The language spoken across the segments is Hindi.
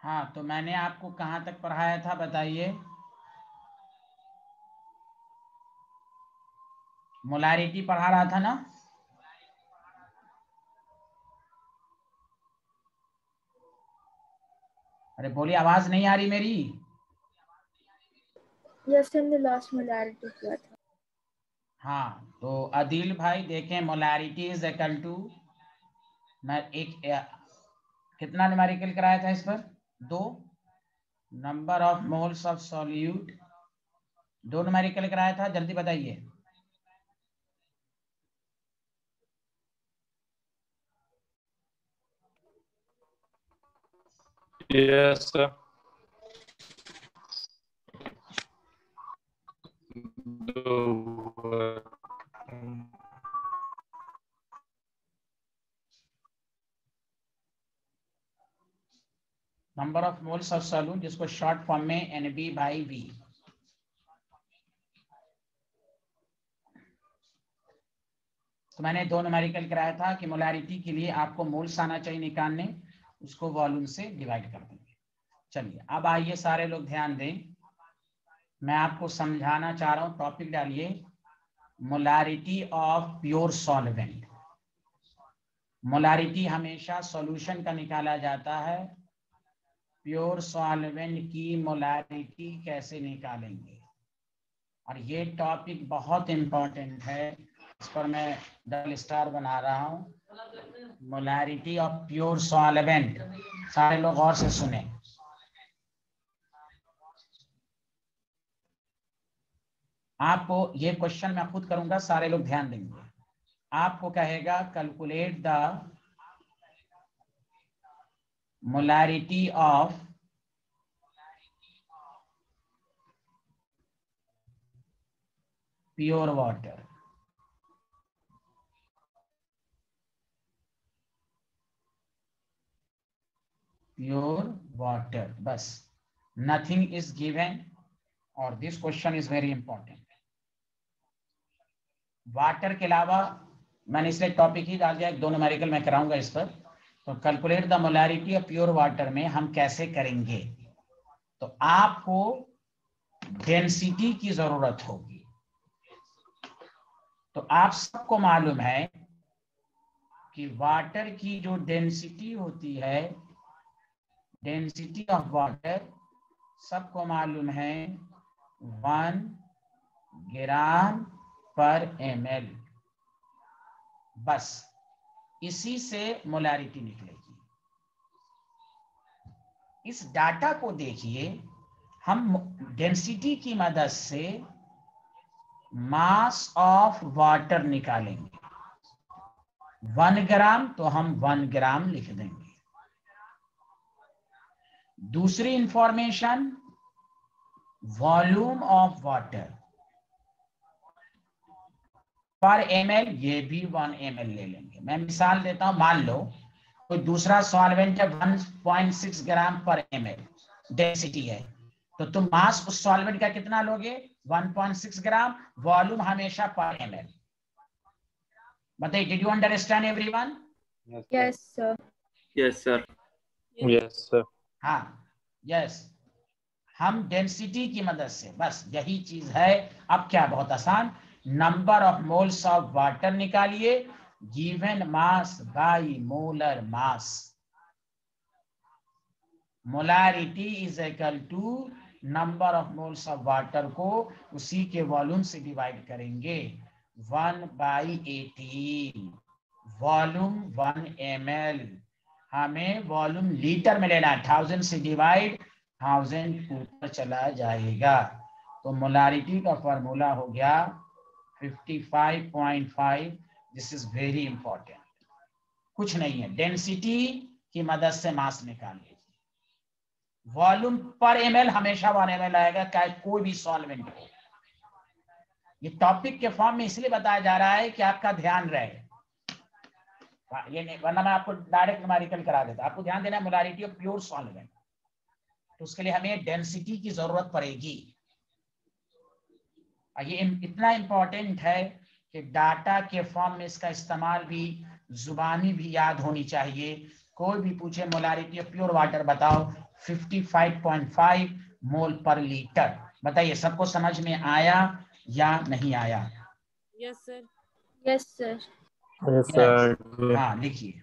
हाँ, तो मैंने आपको कहाँ तक पढ़ाया था बताइए? मोलारिटी पढ़ा रहा था ना? अरे बोलिए, आवाज नहीं आ रही मेरी? यस, हमने लास्ट मोलारिटी किया था। हाँ, तो आदिल भाई देखें, मोलारिटी इज इक्वल टू, मैं कितना न्यूमेरिकल कराया था इस पर? 2 number of moles of solute, 2 numerical कराया था, जल्दी बताइए। Yes sir. Number of moles of solute, जिसको शॉर्ट फॉर्म में NB/V। तो मैंने 2 न्यूमेरिकल कराया था कि मोलारिटी के लिए आपको मोल्स आना चाहिए निकालने, उसको वॉल्यूम से डिवाइड कर देंगे। चलिए अब आइए सारे लोग ध्यान दें, मैं आपको समझाना चाह रहा हूं। टॉपिक डालिए, molarity of pure solvent. Molarity हमेशा सॉल्यूशन का निकाला जाता है, प्योर सॉल्वेंट की मोलारिटी कैसे निकालेंगे, और ये टॉपिक बहुत इंपॉर्टेंट है, इस पर मैं डबल स्टार बना रहा हूं। मोलारिटी ऑफ प्योर सॉल्वेंट, सारे लोग और से सुने। आपको ये क्वेश्चन मैं खुद करूंगा, सारे लोग ध्यान देंगे। आपको कहेगा calculate the molarity of pure water. Pure water, बस, नथिंग इज गिवन, और this question is very important. Water के अलावा मैंने इसलिए टॉपिक ही डाल दिया, 2 न्यूमेरिकल मैं कराऊंगा इस पर। तो calculate the molarity of pure water में हम कैसे करेंगे, तो आपको डेंसिटी की जरूरत होगी। तो आप सबको मालूम है कि वाटर की जो डेंसिटी होती है, डेंसिटी ऑफ वाटर सबको मालूम है 1 ग्राम पर ml, बस इसी से मोलारिटी निकलेगी। इस डाटा को देखिए, हम डेंसिटी की मदद से मास ऑफ वाटर निकालेंगे। 1 ग्राम तो हम 1 ग्राम लिख देंगे। दूसरी इंफॉर्मेशन, वॉल्यूम ऑफ वाटर पर ml, ये भी 1 ml ले लेंगे। मैं मिसाल देता हूं, मान लो कोई दूसरा सॉल्वेंट है 1.6 ग्राम पर ml डेंसिटी है, तो तुम मास उस सॉल्वेंट का कितना लोगे? 1.6 ग्राम। वॉल्यूम हमेशा पर ml। बताइए, did you understand everyone? Yes sir. Yes sir. Yes sir. हाँ, यस। हम डेंसिटी की मदद से, बस यही चीज है। अब क्या, बहुत आसान, number of moles of water निकालिए, given mass by molar mass. Molarity is equal to number of moles of water को उसी के वॉल्यूम से डिवाइड करेंगे, 1/18। वॉल्यूम 1 ml, हमें वॉल्यूम लीटर में लेना है, 1000 से डिवाइड 1000 ऊपर चला जाएगा। तो मोलारिटी का फॉर्मूला हो गया 55.5। This is very important. कुछ नहीं है, डेंसिटी की मदद से मास निकाल लीजिए। वॉल्यूम पर ml हमेशा 1 ml आएगा, चाहे कोई भी सॉल्वेंट हो। ये टॉपिक के फॉर्म में इसलिए बताया जा रहा है कि आपका ध्यान रहे, ये नहीं, वरना मैं आपको डायरेक्ट न्यूमेरिकल करा देता। आपको ध्यान देना है मोलारिटी ऑफ प्योर सॉल्वेंट, तो उसके लिए हमें डेंसिटी की जरूरत पड़ेगी। ये इतना इंपॉर्टेंट है कि डाटा के फॉर्म में इसका इस्तेमाल भी, जुबानी भी याद होनी चाहिए। कोई भी पूछे मोलारिटी ऑफ प्योर वाटर बताओ, 55.5 मोल पर लीटर। बताइए सबको समझ में आया या नहीं आया? Yes sir. Yes sir. Yes sir. हाँ लिखिए।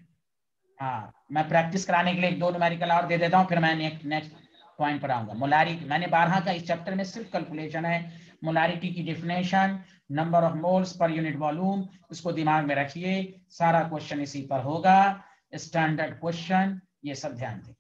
हाँ मैं प्रैक्टिस कराने के लिए एक दो न्यूमेरिकल और दे देता हूँ, फिर मैं नेक्स्ट पॉइंट पर आऊंगा। मोलारिटी मैंने 12 का इस चैप्टर में सिर्फ कैलकुलेशन है। मोलारिटी की definition, number of moles per unit volume, इसको दिमाग में रखिए, सारा क्वेश्चन इसी पर होगा, स्टैंडर्ड क्वेश्चन, ये सब ध्यान दें।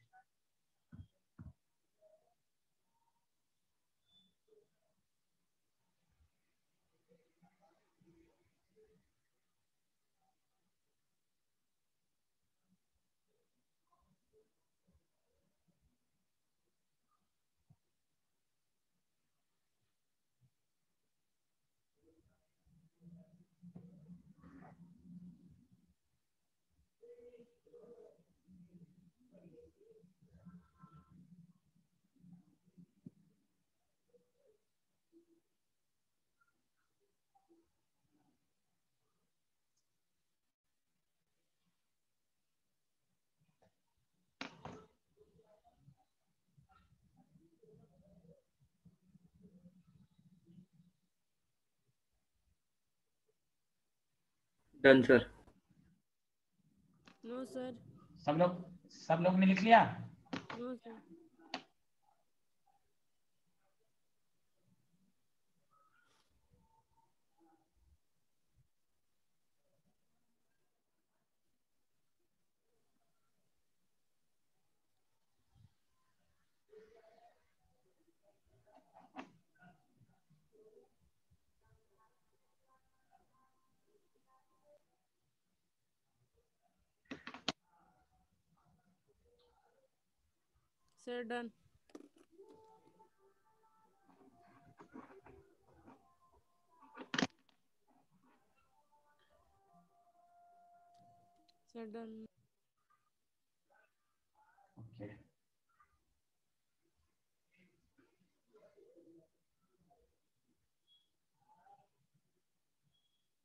Done sir. No sir. सब लोग ने लिख लिया? No sir. Sir done. Sir done. Okay.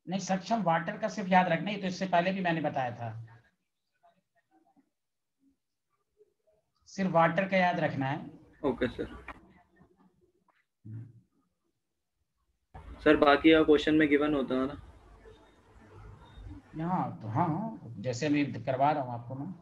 नहीं सक्षम वाटर का सिर्फ याद रखना, ये तो इससे पहले भी मैंने बताया था, सिर्फ वाटर का याद रखना है। Okay sir. सर बाकी का क्वेश्चन में गिवन होता है ना? यहाँ तो हाँ जैसे मैं करवा रहा हूँ आपको मैं।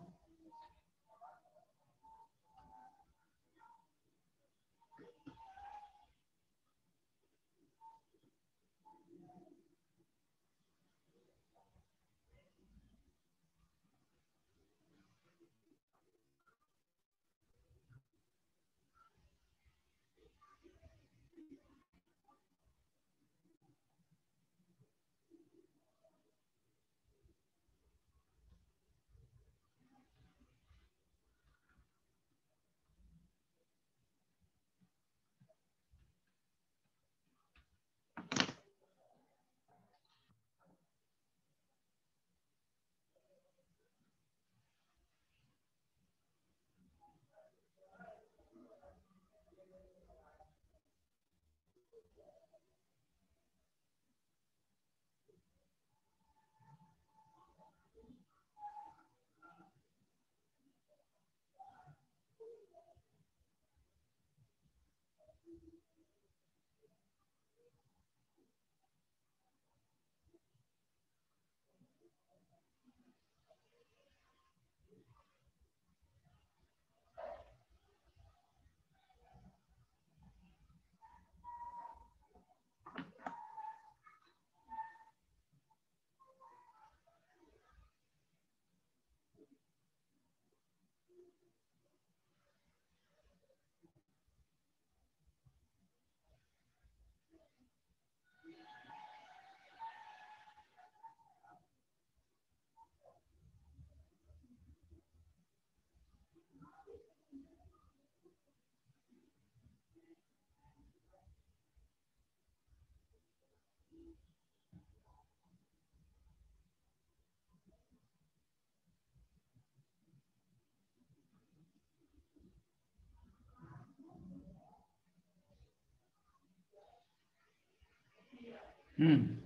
Hmm.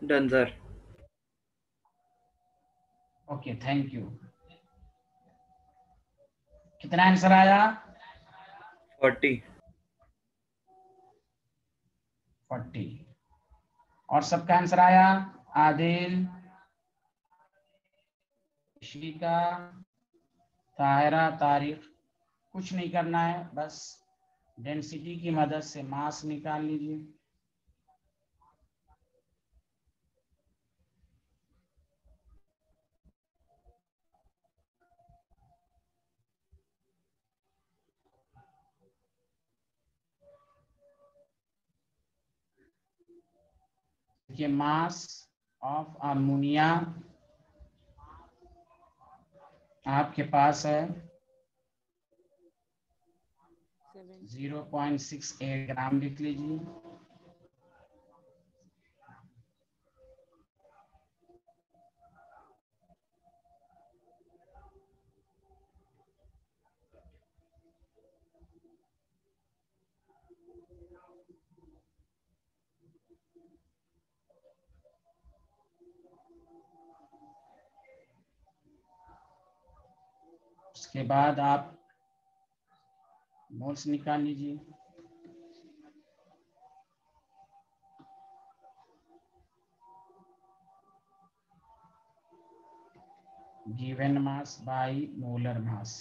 Done sir. Okay, thank you. कितना आंसर आया? 40। 40। और सबका आंसर आया? आदिल, शिका, ताहिरा, तारिक। कुछ नहीं करना है, बस डेंसिटी की मदद से मास निकाल लीजिए। देखिए, मास ऑफ अमोनिया आपके पास है 0.68 ग्राम, लिख लीजिए। उसके बाद आप मोल्स निकाल लीजिए। Given mass by molar mass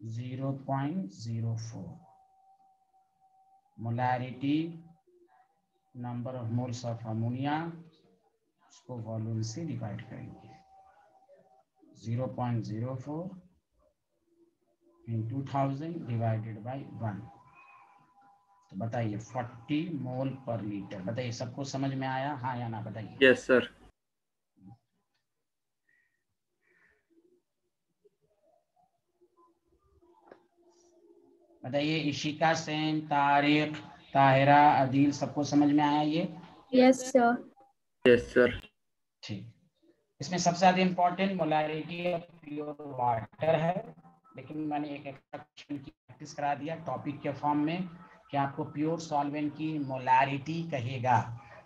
0.04। Molarity, number of moles of ammonia, उसको वॉल्यूम से डिवाइड करेंगे। 0.04 into 1000 डिवाइडेड बाई 1। तो बताइए 40 मोल पर लीटर। बताइए, सबको समझ में आया, हाँ या ना? बताइए। Yes sir. बताइए, इशिका, सेन, तारिक, ताहिरा, आदिल, सबको समझ में आया ये? Yes, sir. Yes sir. ठीक। इसमें सबसे ज्यादा important molarity of pure water है, लेकिन मैंने एक एक्सप्रेशन की प्रैक्टिस करा दिया टॉपिक के फॉर्म में कि आपको प्योर सॉल्वेंट की मोलैरिटी कहेगा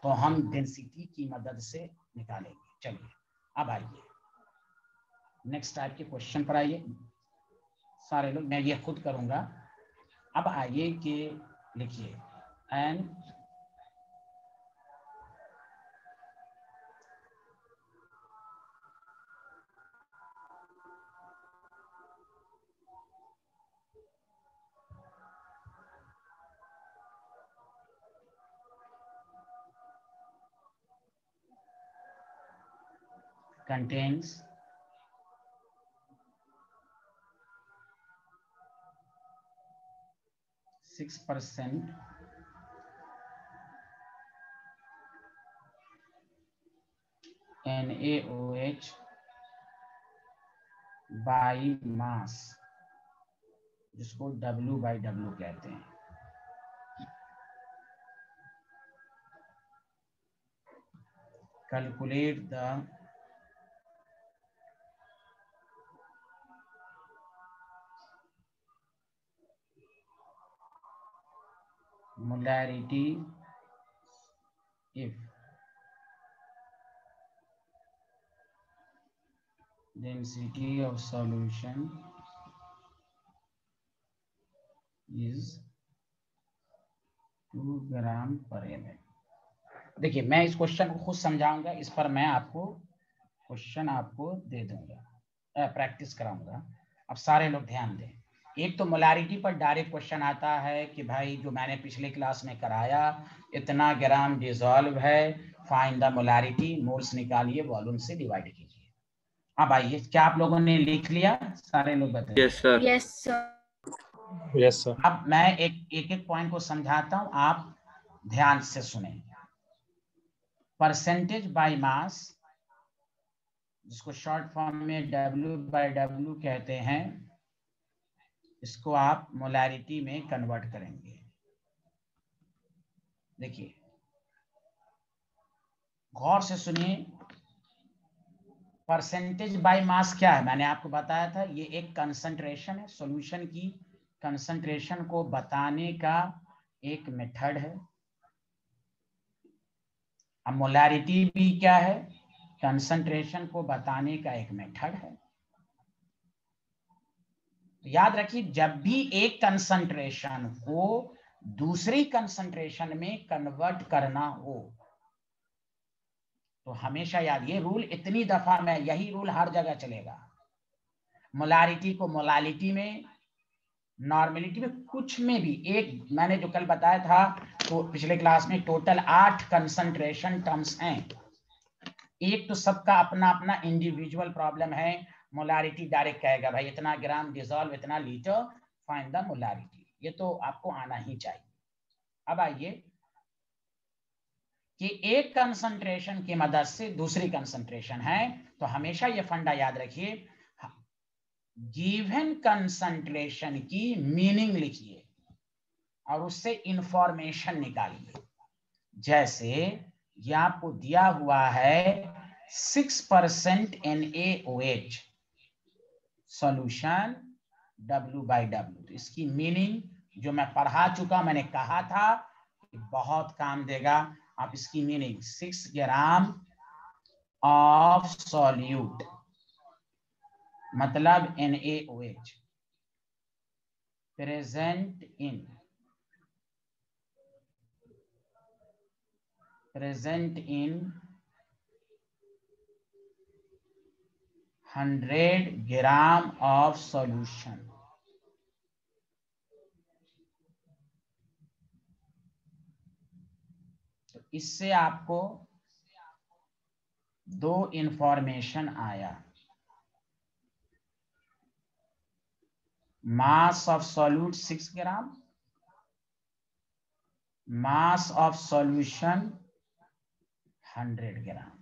तो हम डेंसिटी की मदद से निकालेंगे। चलिए, अब आइए नेक्स्ट टाइप के क्वेश्चन पर आइए। सारे लोग, मैं ये खुद करूंगा। अब आइए कि लिखिए and contains %6 NaOH by mass, जिसको W/W कहते हैं। Calculate the molarity if density of solution is 2 ग्राम पर ml। देखिए, मैं इस क्वेश्चन को खुद समझाऊंगा, इस पर मैं आपको क्वेश्चन आपको दे दूंगा, प्रैक्टिस कराऊंगा। अब सारे लोग ध्यान दें। एक तो मोलारिटी पर डायरेक्ट क्वेश्चन आता है कि भाई जो मैंने पिछले क्लास में कराया, इतना ग्राम डिजॉल्व है, फाइंड द मोलारिटी, मोल्स निकालिए, वॉल्यूम से डिवाइड कीजिए। अब आइए, क्या आप लोगों ने लिख लिया? सारे लोग बताइए। Yes sir. Yes, sir. Yes sir. अब मैं एक पॉइंट को समझाता हूं, आप ध्यान से सुने। परसेंटेज बाय मास, जिसको शॉर्ट फॉर्म में W/W कहते हैं, इसको आप मोलैरिटी में कन्वर्ट करेंगे। देखिए, गौर से सुनिए। परसेंटेज बाय मास क्या है? मैंने आपको बताया था, ये एक कंसंट्रेशन है, सॉल्यूशन की कंसंट्रेशन को बताने का एक मेथड है। अब मोलारिटी भी क्या है? कंसंट्रेशन को बताने का एक मेथड है। तो याद रखिए, जब भी एक कंसंट्रेशन को दूसरी कंसंट्रेशन में कन्वर्ट करना हो तो हमेशा याद, ये रूल इतनी दफा में, यही रूल हर जगह चलेगा। मोलारिटी को मोलालिटी में, नॉर्मेलिटी में, कुछ में भी एक, मैंने जो कल बताया था तो पिछले क्लास में टोटल 8 कंसंट्रेशन टर्म्स हैं। एक तो सबका अपना अपना इंडिविजुअल प्रॉब्लम है। मोलारिटी डायरेक्ट कहेगा भाई इतना ग्राम डिसॉल्व इतना लीटर, फाइंड द मोलारिटी, ये तो आपको आना ही चाहिए। अब आइए कि एक कंसंट्रेशन की मदद से दूसरी कंसंट्रेशन है, तो हमेशा ये फंडा याद रखिए, गिवन कंसंट्रेशन की मीनिंग लिखिए और उससे इंफॉर्मेशन निकालिए। जैसे ये आपको दिया हुआ है 6% NaOH सॉल्यूशन W/W, तो इसकी मीनिंग जो मैं पढ़ा चुका, मैंने कहा था बहुत काम देगा। आप इसकी मीनिंग 6 ग्राम ऑफ सॉल्यूट मतलब NaOH present in 100 gram of solution. तो इससे आपको दो इंफॉर्मेशन आया, मास of solute 6 gram, mass of solution 100 ग्राम।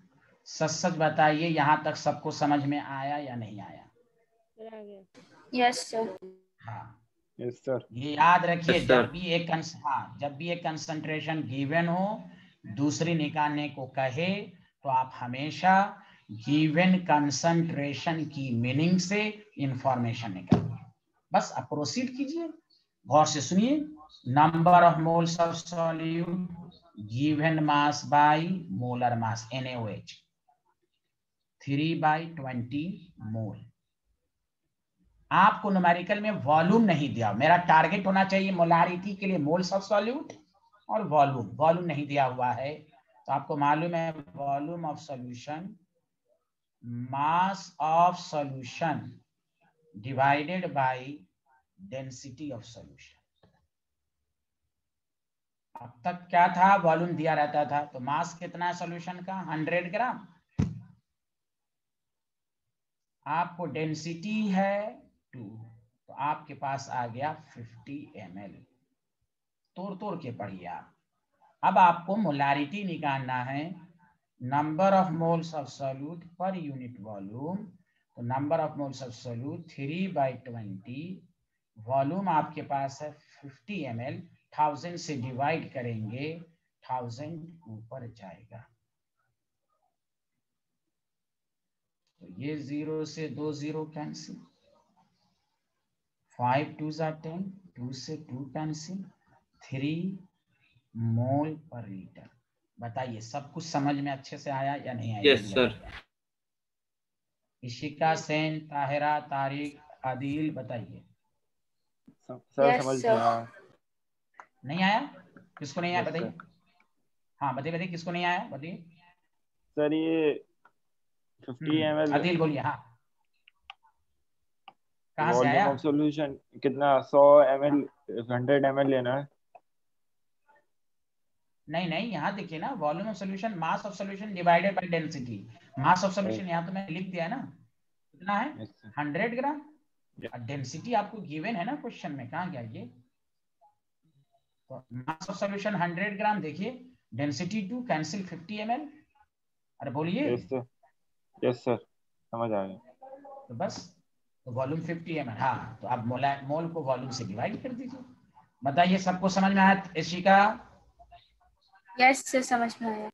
सच सच बताइए, यहां तक सबको समझ में आया या नहीं आया? सर आ गया। Yes sir. हाँ, यस सर। ये याद रखिए, Yes, sir. जब भी एक कंसंट्रेशन गिवन हो, दूसरी निकालने को कहे, तो आप हमेशा गिवन कंसंट्रेशन की मीनिंग से इंफॉर्मेशन निकालिए। बस अब प्रोसीड कीजिए, गौर से सुनिए। Number of moles of solute given mass by molar mass NaOH 3/20 मोल। आपको न्यूमेरिकल में वॉल्यूम नहीं दिया, मेरा टारगेट होना चाहिए मोलारिटी के लिए मोल्स ऑफ सॉल्यूट और वॉल्यूम नहीं दिया हुआ है। तो आपको मालूम है volume of solution mass of solution divided by density of solution. अब तक क्या था, वॉल्यूम दिया रहता था, तो मास कितना है सॉल्यूशन का? 100 ग्राम। आपको डेंसिटी है 2, तो आपके पास आ गया 50 ml। तोड़ के पढ़िए आप। अब आपको मोलारिटी निकालना है, number of moles of solute per unit volume. तो number of moles of solute 3/20, volume आपके पास है 50 ml। 1000 से डिवाइड करेंगे, 1000 ऊपर जाएगा, तो ये 0 से 2 0 कैंसिल, 5 2 10, 2 से 2 कैंसिल, 3 मोल पर लीटर। बताइए सब कुछ समझ में अच्छे से आया या नहीं आया? Yes, sir. इशिका, सेन, ताहिरा, तारिक, आदिल, बताइए। सर Yes, समझ sir. में आया। नहीं आया? किसको नहीं आया Yes, बताइए? sir. हाँ बताइए किसको नहीं आया बताइए। सर ये 50 ml आदिल बोलिए। हाँ, कहाँ से वॉल्यूम आया? ऑफ सॉल्यूशन कितना 100 ml 100 ml लेना है। नहीं, यहाँ देखिए ना, volume of solution mass of solution divided by density. Mass of solution यहाँ तो मैंने लिख दिया है ना, कितना है? Yes, sir. 100 ग्राम। Yeah. और डेंसिटी आपको गिवन है ना क्वेश्चन में, कहाँ गया ये? तो मास ऑफ सोल्यूशन 100 ग्राम, देखिए डेंसिटी 2 कैंसिल 50 ml। अरे बोलिए। Yes, sir. Yes, sir. समझ आ गया। तो बस, तो वॉल्यूम 50 ml। हाँ, तो आप मोल को वॉल्यूम से डिवाइड कर दीजिए। बताइए सबको समझ में आया? इशिका? यस सर, समझ में आया।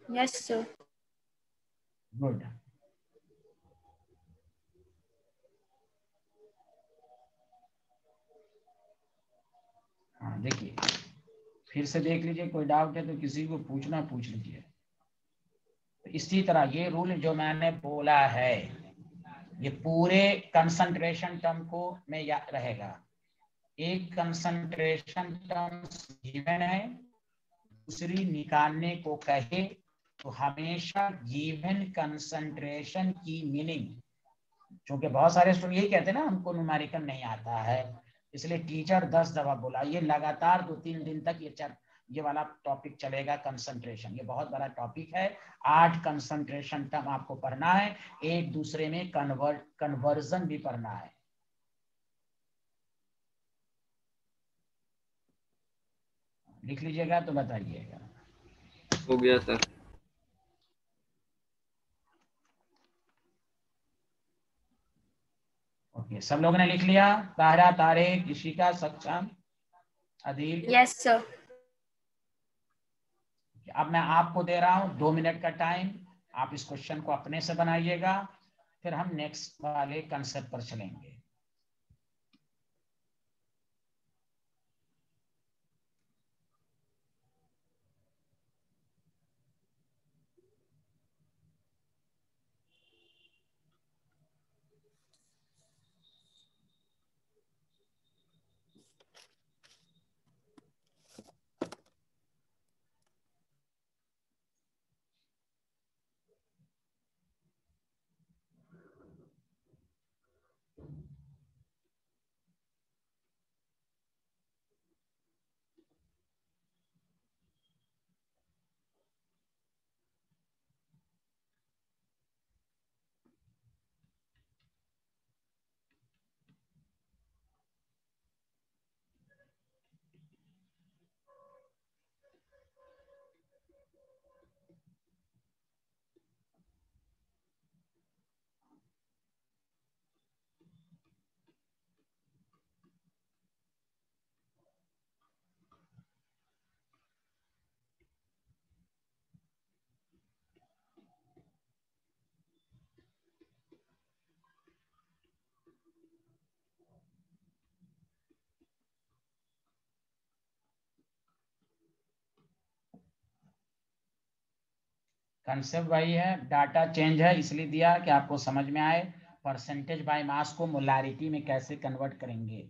Yes sir. गुड। हाँ देखिए, फिर से देख लीजिए, कोई डाउट है तो किसी को पूछ लीजिए। तो इसी तरह ये रूल जो मैंने बोला है, ये पूरे कंसंट्रेशन टर्म को में याद रहेगा। एक कंसंट्रेशन टर्म गिवन है, दूसरी निकालने को कहे, तो हमेशा गिवन कंसंट्रेशन की मीनिंग, क्योंकि बहुत सारे स्टूडेंट यही कहते हैं ना हमको न्यूमेरिकल नहीं आता है, इसलिए टीचर 10 दफा बोला। ये लगातार 2-3 दिन तक ये वाला टॉपिक चलेगा, कंसंट्रेशन। ये बहुत बड़ा टॉपिक है। 8 कंसंट्रेशन टर्म आपको पढ़ना है, एक दूसरे में कन्वर्जन भी पढ़ना है। लिख लीजिएगा तो बताइएगा। हो गया सर। ओके, सब लोगों ने लिख लिया? ताहरा, तारिक, ईशिका, सक्षम, अदील। Yes sir. अब मैं आपको दे रहा हूं 2 मिनट का टाइम, आप इस क्वेश्चन को अपने से बनाइएगा, फिर हम नेक्स्ट वाले कंसेप्ट पर चलेंगे। कंसेप्ट वही है, डाटा चेंज है इसलिए दिया कि आपको समझ में आए। परसेंटेज बाय मास को मोलारिटी में कैसे कन्वर्ट करेंगे।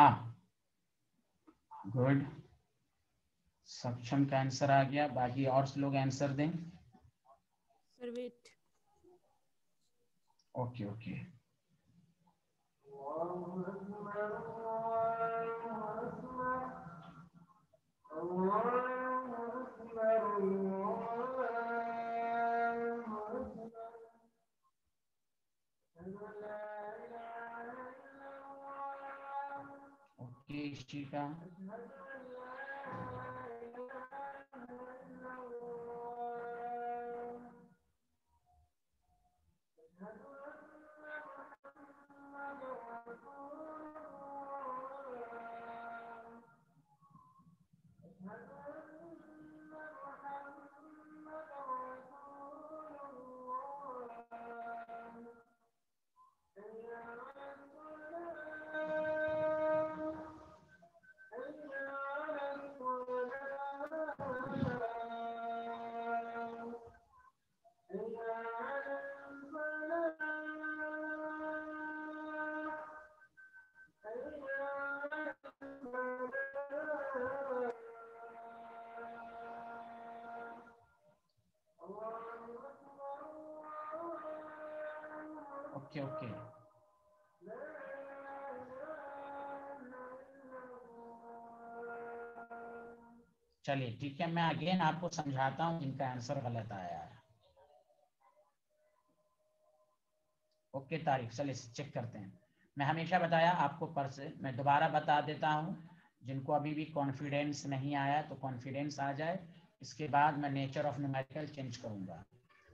हाँ गुड, सक्षम का आंसर आ गया। बाकी और लोग आंसर दें। Sir wait. Okay okay, okay Ishika, okay okay. चलिए ठीक है, मैं अगेन आपको समझाता हूं जिनका आंसर गलत आया है। ओके तारीख, चलिए चेक करते हैं। मैं हमेशा बताया आपको मैं दोबारा बता देता हूं, जिनको अभी भी कॉन्फिडेंस नहीं आया तो कॉन्फिडेंस आ जाए। इसके बाद मैं नेचर ऑफ न्यूमेरिकल चेंज करूंगा।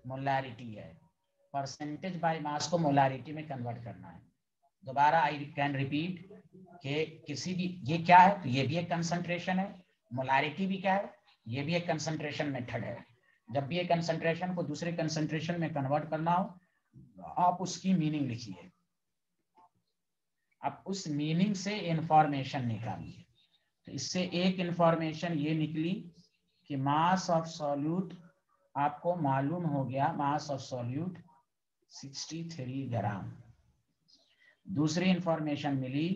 मोलारिटी है, परसेंटेज बाय मास को मोलारिटी में कन्वर्ट करना है। दोबारा आई कैन रिपीट कि किसी भी, ये क्या है तो ये भी एक कंसंट्रेशन है, मोलारिटी भी क्या है, ये भी एक कंसंट्रेशन मेथड है। जब भी एक कंसंट्रेशन को दूसरे कंसंट्रेशन में कन्वर्ट करना हो, आप उसकी मीनिंग लिखिए, आप उस मीनिंग से इंफॉर्मेशन निकालिए। तो इससे एक इंफॉर्मेशन ये निकली कि मास ऑफ सॉल्यूट, आपको मालूम हो गया मास ऑफ सॉल्यूट 63 ग्राम। दूसरी इंफॉर्मेशन मिली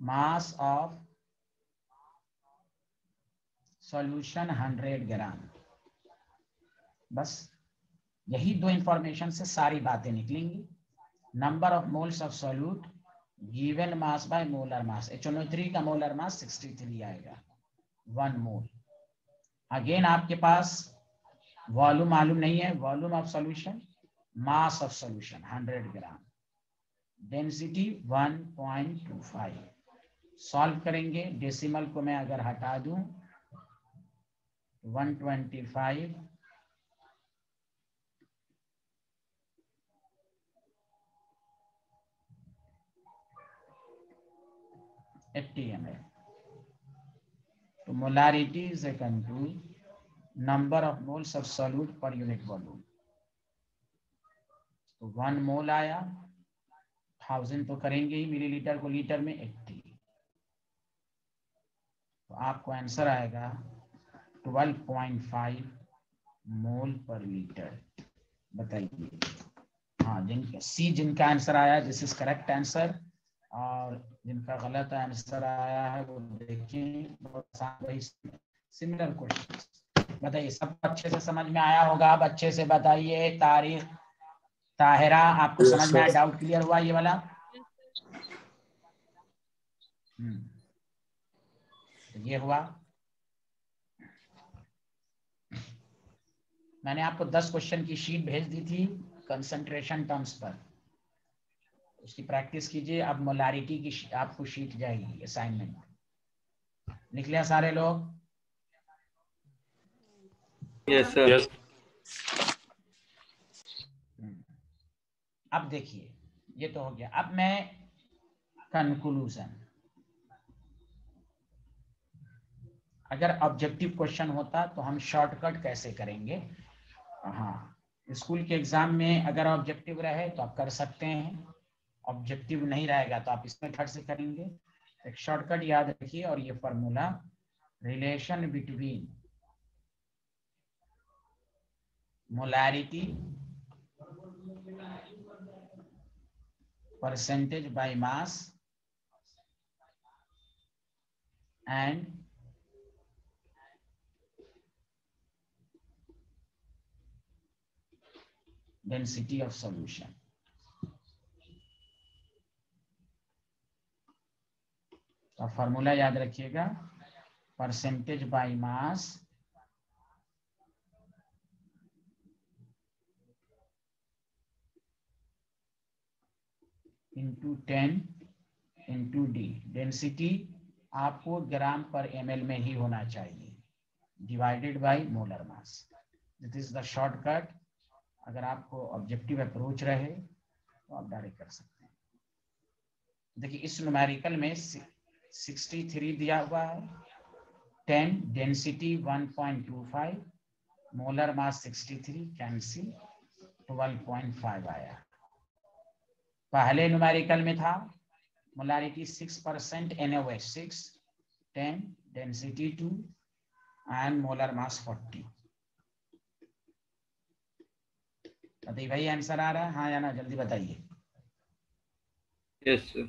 मास ऑफ सॉल्यूशन 100 ग्राम। बस यही दो इंफॉर्मेशन से सारी बातें निकलेंगी। Number of moles of solute given mass by molar mass, HNO3 का मोलर मास 63 आएगा, 1 मोल। अगेन आपके पास वॉल्यूम मालूम नहीं है, volume of solution, mass of solution 100 gram, density 1.25। Solve करेंगे, डेसिमल को मैं अगर हटा दूं 125 ATM है। तो molarity is equal to number of moles of solute per unit volume. तो 1 मोल आया, 1000 तो करेंगे ही, मिलीलीटर को लीटर में 80, तो आपको आंसर आएगा 12.5 मोल पर लीटर। बताइए। हाँ, जिनका आंसर आया दिस इज करेक्ट आंसर, और जिनका गलत आंसर आया है वो देखिए, बहुत आसान, वही सिमिलर क्वेश्चन। बताइए, सब अच्छे से समझ में आया होगा? आप अच्छे से बताइए। तारीख, ताहिरा, आपको समझ में आया? डाउट क्लियर हुआ ये वाला? तो ये हुआ। मैंने आपको 10 क्वेश्चन की शीट भेज दी थी कंसंट्रेशन टर्म्स पर, उसकी प्रैक्टिस कीजिए। अब मोलारिटी की आपको शीट जाएगी असाइनमेंट। लिख लिया सारे लोग? Yes sir. अब देखिए, ये तो हो गया। अब मैं कंक्लूजन, अगर ऑब्जेक्टिव क्वेश्चन होता तो हम शॉर्टकट कैसे करेंगे। हाँ, स्कूल के एग्जाम में अगर ऑब्जेक्टिव रहे तो आप कर सकते हैं, ऑब्जेक्टिव नहीं रहेगा तो आप इस मेथड से करेंगे। एक शॉर्टकट याद रखिए, और ये formula, relation between molarity percentage by mass and density of solution. तो फॉर्मूला याद रखिएगा, percentage by mass into 10 into D. Density आपको ग्राम पर ml में ही होना चाहिए, divided by molar mass. This is the shortcut. अगर आपको ऑब्जेक्टिव अप्रोच रहे तो आप डायरेक्ट कर सकते हैं। देखिए इस न्यूमेरिकल में 63 दिया हुआ है, 10 डेंसिटी 1.25, मोलर मास 63, कैंसिल 12.5 आया। पहले न्यूमेरिकल में था molarity 6%, NaOH 6, 10 density 2 and molar mass 40। बताइए भाई आंसर आ रहा है, हाँ या ना, जल्दी बताइए। Yes sir.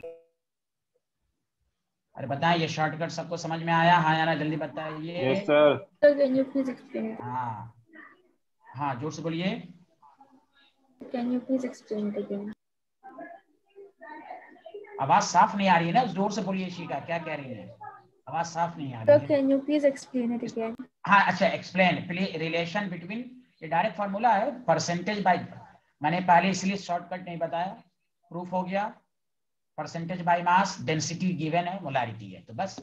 अरे बताएं, ये शॉर्टकट सबको समझ में आया, हाँ या ना, जल्दी बताइए। Yes sir. Sir, can you please explain it? हाँ हाँ, जोर से बोलिए। Can you please explain it again? आवाज साफ नहीं आ रही है ना, जोर से बोलिए। शिका क्या कह रही है, आवाज साफ नहीं आ Sir, रही है। can you please explain it again? हाँ अच्छा, एक्सप्लेन प्लीज रिलेशन बिटवीन, ये डायरेक्ट फॉर्मूला है, परसेंटेज बाय, मैंने पहले इसलिए शॉर्टकट नहीं बताया, प्रूफ हो गया। Percentage by mass, density given है, मोलारिटी है, तो बस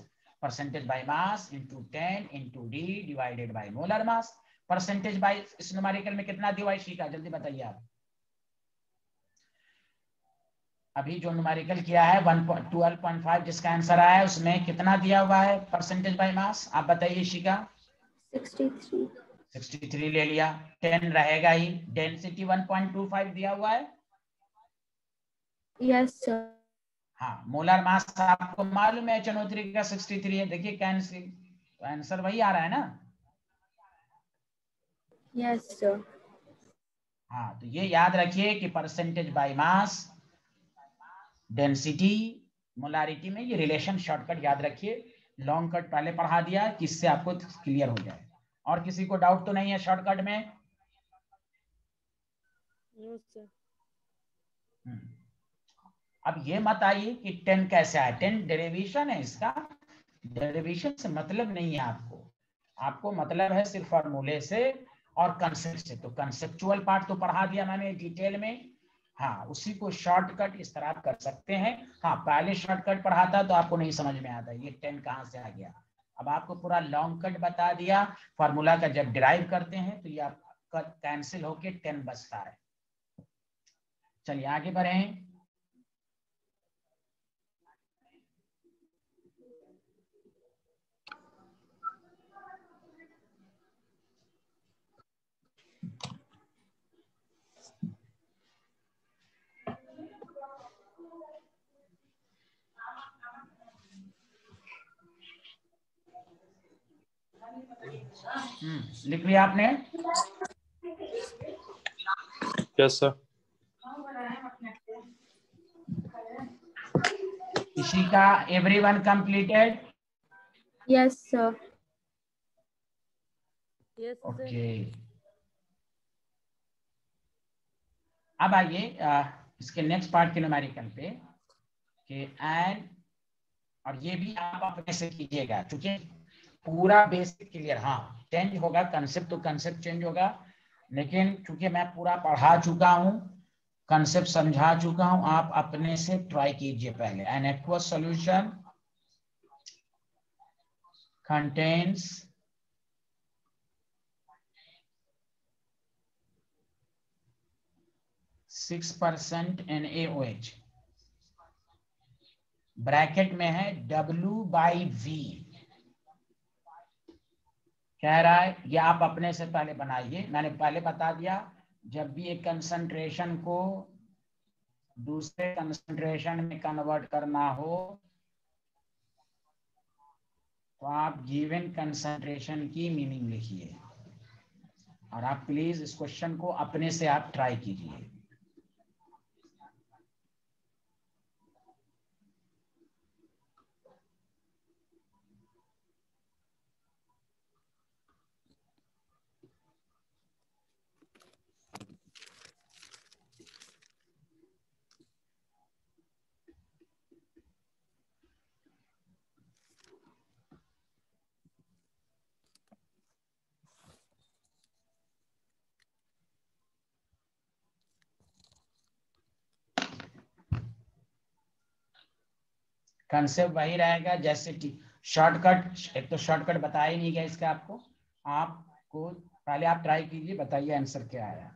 percentage by mass into 10 into D divided by molar mass. Percentage by इस न्यूमेरिकल में कितना दिया है शिका, जल्दी बताइए आप। अभी जो न्यूमेरिकल किया है 12.5 जिसका आंसर आया है, उसमें कितना दिया हुआ है परसेंटेज बाय मास, आप बताइए शिका। 63. 63 ले लिया, 10 रहेगा ही। डेंसिटी 1.25 दिया हुआ है। Yes, sir. हाँ, मोलर मास आपको मालूम है HNO3 का 63 है, देखिए कैंसिल, तो आंसर वही आ रहा है ना। Yes, sir. हाँ, तो ये याद रखिए कि percentage by mass, density, molarity में ये रिलेशन शॉर्टकट याद रखिए। लॉन्ग कट पहले पढ़ा दिया कि इससे आपको क्लियर हो जाए। और किसी को डाउट तो नहीं है शॉर्टकट में? No sir. अब ये मत आइए कि 10 कैसे आया, 10 डेरिवेशन है इसका, डेरिवेशन से मतलब नहीं है आपको, आपको मतलब है सिर्फ फॉर्मूले से और कंसेप्ट से। तो कंसेप्चुअल पार्ट तो पढ़ा दिया मैंने डिटेल में, हाँ, उसी को शॉर्टकट इस तरह आप कर सकते हैं। हाँ, पहले शॉर्टकट पढ़ाता तो आपको नहीं समझ में आता ये 10 कहाँ से आ गया। अब आपको पूरा लॉन्ग कट बता दिया, फॉर्मूला का जब डिराइव करते हैं तो ये आपका कैंसिल होके 10 बचता है। चलिए आगे बढ़ें। लिख लिया आपने? Yes sir. किसी का everyone completed? Yes, sir. Yes sir. Okay, अब आइए इसके नेक्स्ट पार्ट के न्यूमेरिकल पे कि एंड, और ये भी आप अपने से कीजिएगा क्योंकि पूरा बेसिक क्लियर, हाँ चेंज होगा कंसेप्ट, तो कंसेप्ट चेंज होगा, लेकिन क्योंकि मैं पूरा पढ़ा चुका हूँ, कंसेप्ट समझा चुका हूँ, आप अपने से ट्राई कीजिए पहले। An aqueous solution contains %6 NaOH, bracket में है W/V, कह रहा है, ये आप अपने से पहले बनाइए, मैंने पहले बता दिया, जब भी एक कंसंट्रेशन को दूसरे कंसंट्रेशन में कन्वर्ट करना हो तो आप गिवन कंसंट्रेशन की मीनिंग लिखिए, और आप प्लीज इस क्वेश्चन को अपने से आप ट्राई कीजिए। कंसेप्ट वही रहेगा जैसे शॉर्टकट, एक तो शॉर्टकट बताया ही नहीं गया इसका आपको। आपको पहले आप ट्राई कीजिए, बताइए आंसर क्या आया।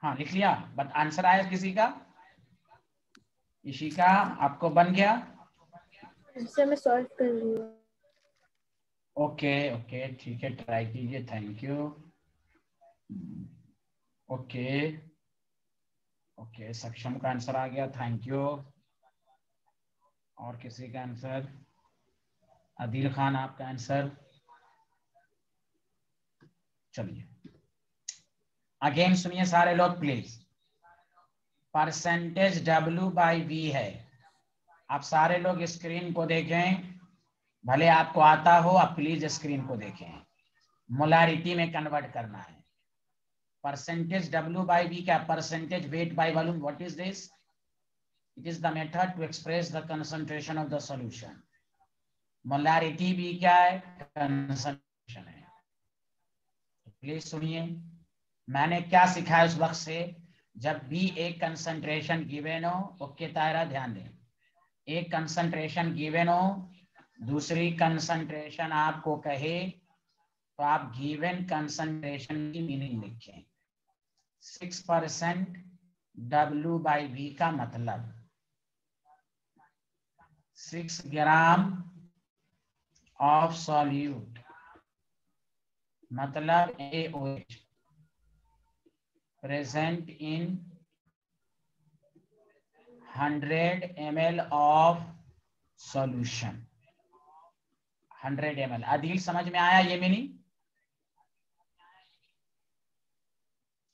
हाँ लिख लिया, बट आंसर आया किसी का? इशिका आपको बन गया? सर मैं सॉल्व कर रही हूँ। ओके ओके ठीक है, ट्राई कीजिए। Thank you. ओके ओके, सक्षम का आंसर आ गया, थैंक यू। और किसी का आंसर? आदिल खान आपका आंसर? चलिए अगेन सुनिए सारे लोग प्लीज। परसेंटेज W/V है। आप सारे लोग स्क्रीन को देखें, भले आपको आता हो, आप प्लीज स्क्रीन को देखें। मोलारिटी में कन्वर्ट करना है। परसेंटेज W/V क्या? Percentage weight by volume. What is this? It is the method to express the concentration of the solution. Molarity भी क्या है? कंसंट्रेशन है। प्लीज सुनिए, मैंने क्या सिखाया उस वक्त से, जब भी एक कंसंट्रेशन गिवन हो, ओके तायरा ध्यान दें, एक कंसंट्रेशन गिवन हो, दूसरी कंसंट्रेशन आपको कहे, तो आप गिवन कंसंट्रेशन की मीनिंग लिखें। 6% W/V का मतलब 6 ग्राम ऑफ सॉल्यूट, मतलब AOH present in 100 ml of solution। 100 ml। Adeel समझ में आया ये मीनिंग?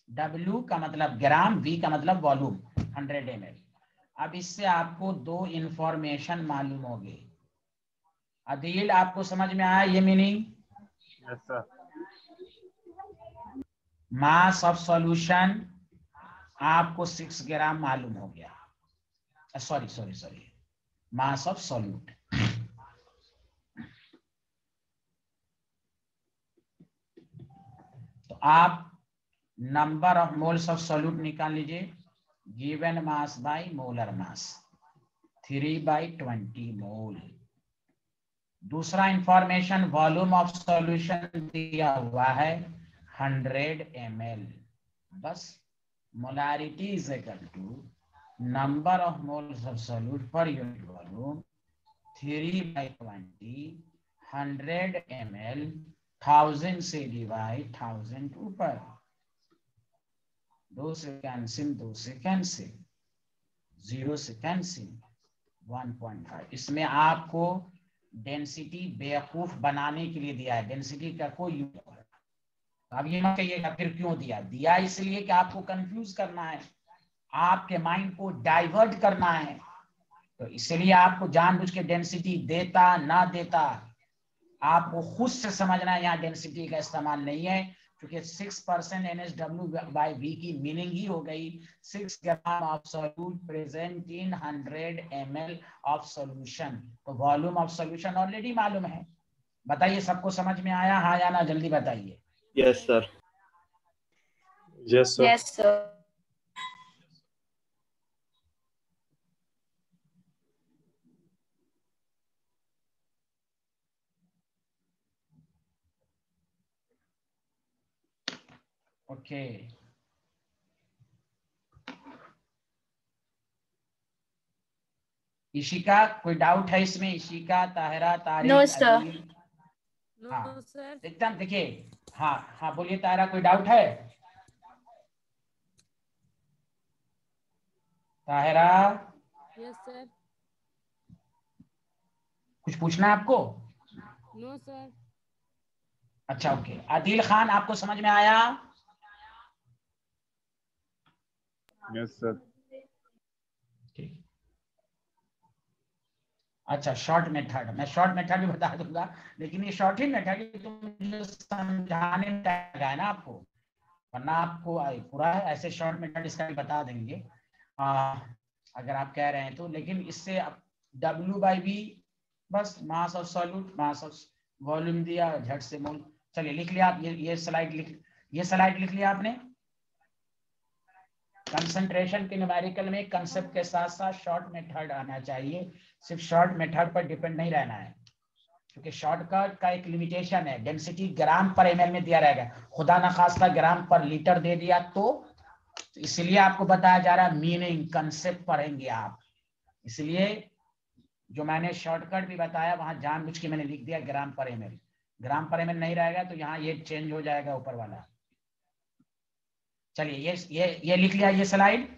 W का मतलब ग्राम, V का मतलब वॉल्यूम, 100 ml। अब इससे आपको दो इंफॉर्मेशन मालूम होगी। अदील आपको समझ में आया ये meaning? Yes sir. Mass of solution आपको 6 ग्राम मालूम हो गया। Sorry, mass of solute. तो आप number of moles of solute निकाल लीजिए। गिवन मास बाय मोलर मास 3/20 मोल। दूसरा इंफॉर्मेशन वॉल्यूम ऑफ सॉल्यूशन दिया हुआ है 100 ml। बस molarity is equal to number of moles of solute per unit volume 3/20 100 ml 1000 से डिवाइड 1000 ऊपर, 2 से कैंसिल, 2 से कैंसिल, 0 से कैंसिल, 1.5। इसमें आपको डेंसिटी बेवकूफ बनाने के लिए दिया है, डेंसिटी का कोई यूज नहीं। अब ये मत कहिएगा फिर क्यों दिया इसलिए कि आपको कंफ्यूज करना है, आपके माइंड को डाइवर्ट करना है। तो इसलिए आपको जानबूझ के डेंसिटी देता ना देता आपको खुद से समझना है। यहाँ डेंसिटी का इस्तेमाल नहीं है, क्योंकि 6% NH/V की मीनिंग ही हो गई 6 gram of solute present in 100 ml of solution. तो वॉल्यूम ऑफ सॉल्यूशन ऑलरेडी मालूम है। बताइए सबको समझ में आया, हाँ या ना? जल्दी बताइए। Yes sir. Yes sir. Yes sir. Okay, Ishika कोई डाउट है इसमें? Ishika, Tahira, Tariq, No, sir. Adeel? No हाँ सर। एकदम, देखिए, हाँ हाँ बोलिए ताहिरा, कोई डाउट है? Tahira, yes sir. कुछ पूछना है आपको? No sir. अच्छा ओके, आदिल खान आपको समझ में आया? Yes sir. ठीक, अच्छा शॉर्ट मेथड, मैं शॉर्ट मेथड भी बता दूंगा, लेकिन ये शॉर्ट ही मेथड तो मुझे समझाने में टाइम लगा है ना आपको, वरना आपको पूरा है ऐसे शॉर्ट मेथड इसका भी बता देंगे अगर आप कह रहे हैं तो। लेकिन इससे अब W/V बस मास और सॉल्यूट, मास और वॉल्यूम दिया, झट से मोल। चलिए लिख लिया आप, ये स्लाइड लिख लिया आपने। कंसंट्रेशन के न्यूमेरिकल में कंसेप्ट के साथ साथ शॉर्ट मेथड आना चाहिए, सिर्फ शॉर्ट मेथड पर डिपेंड नहीं रहना है, क्योंकि शॉर्टकट का एक लिमिटेशन है, डेंसिटी ग्राम पर ml में दिया रहेगा, खुदा न खास्ता ग्राम पर लीटर दे दिया तो इसलिए आपको बताया जा रहा है मीनिंग, कंसेप्ट पढ़ेंगे आप। इसलिए जो मैंने शॉर्टकट भी बताया वहां जानबूझ के मैंने लिख दिया ग्राम पर ml, ग्राम पर ml नहीं रहेगा तो यहाँ ये चेंज हो जाएगा ऊपर वाला। चलिए ये लिख लिया, ये स्लाइड।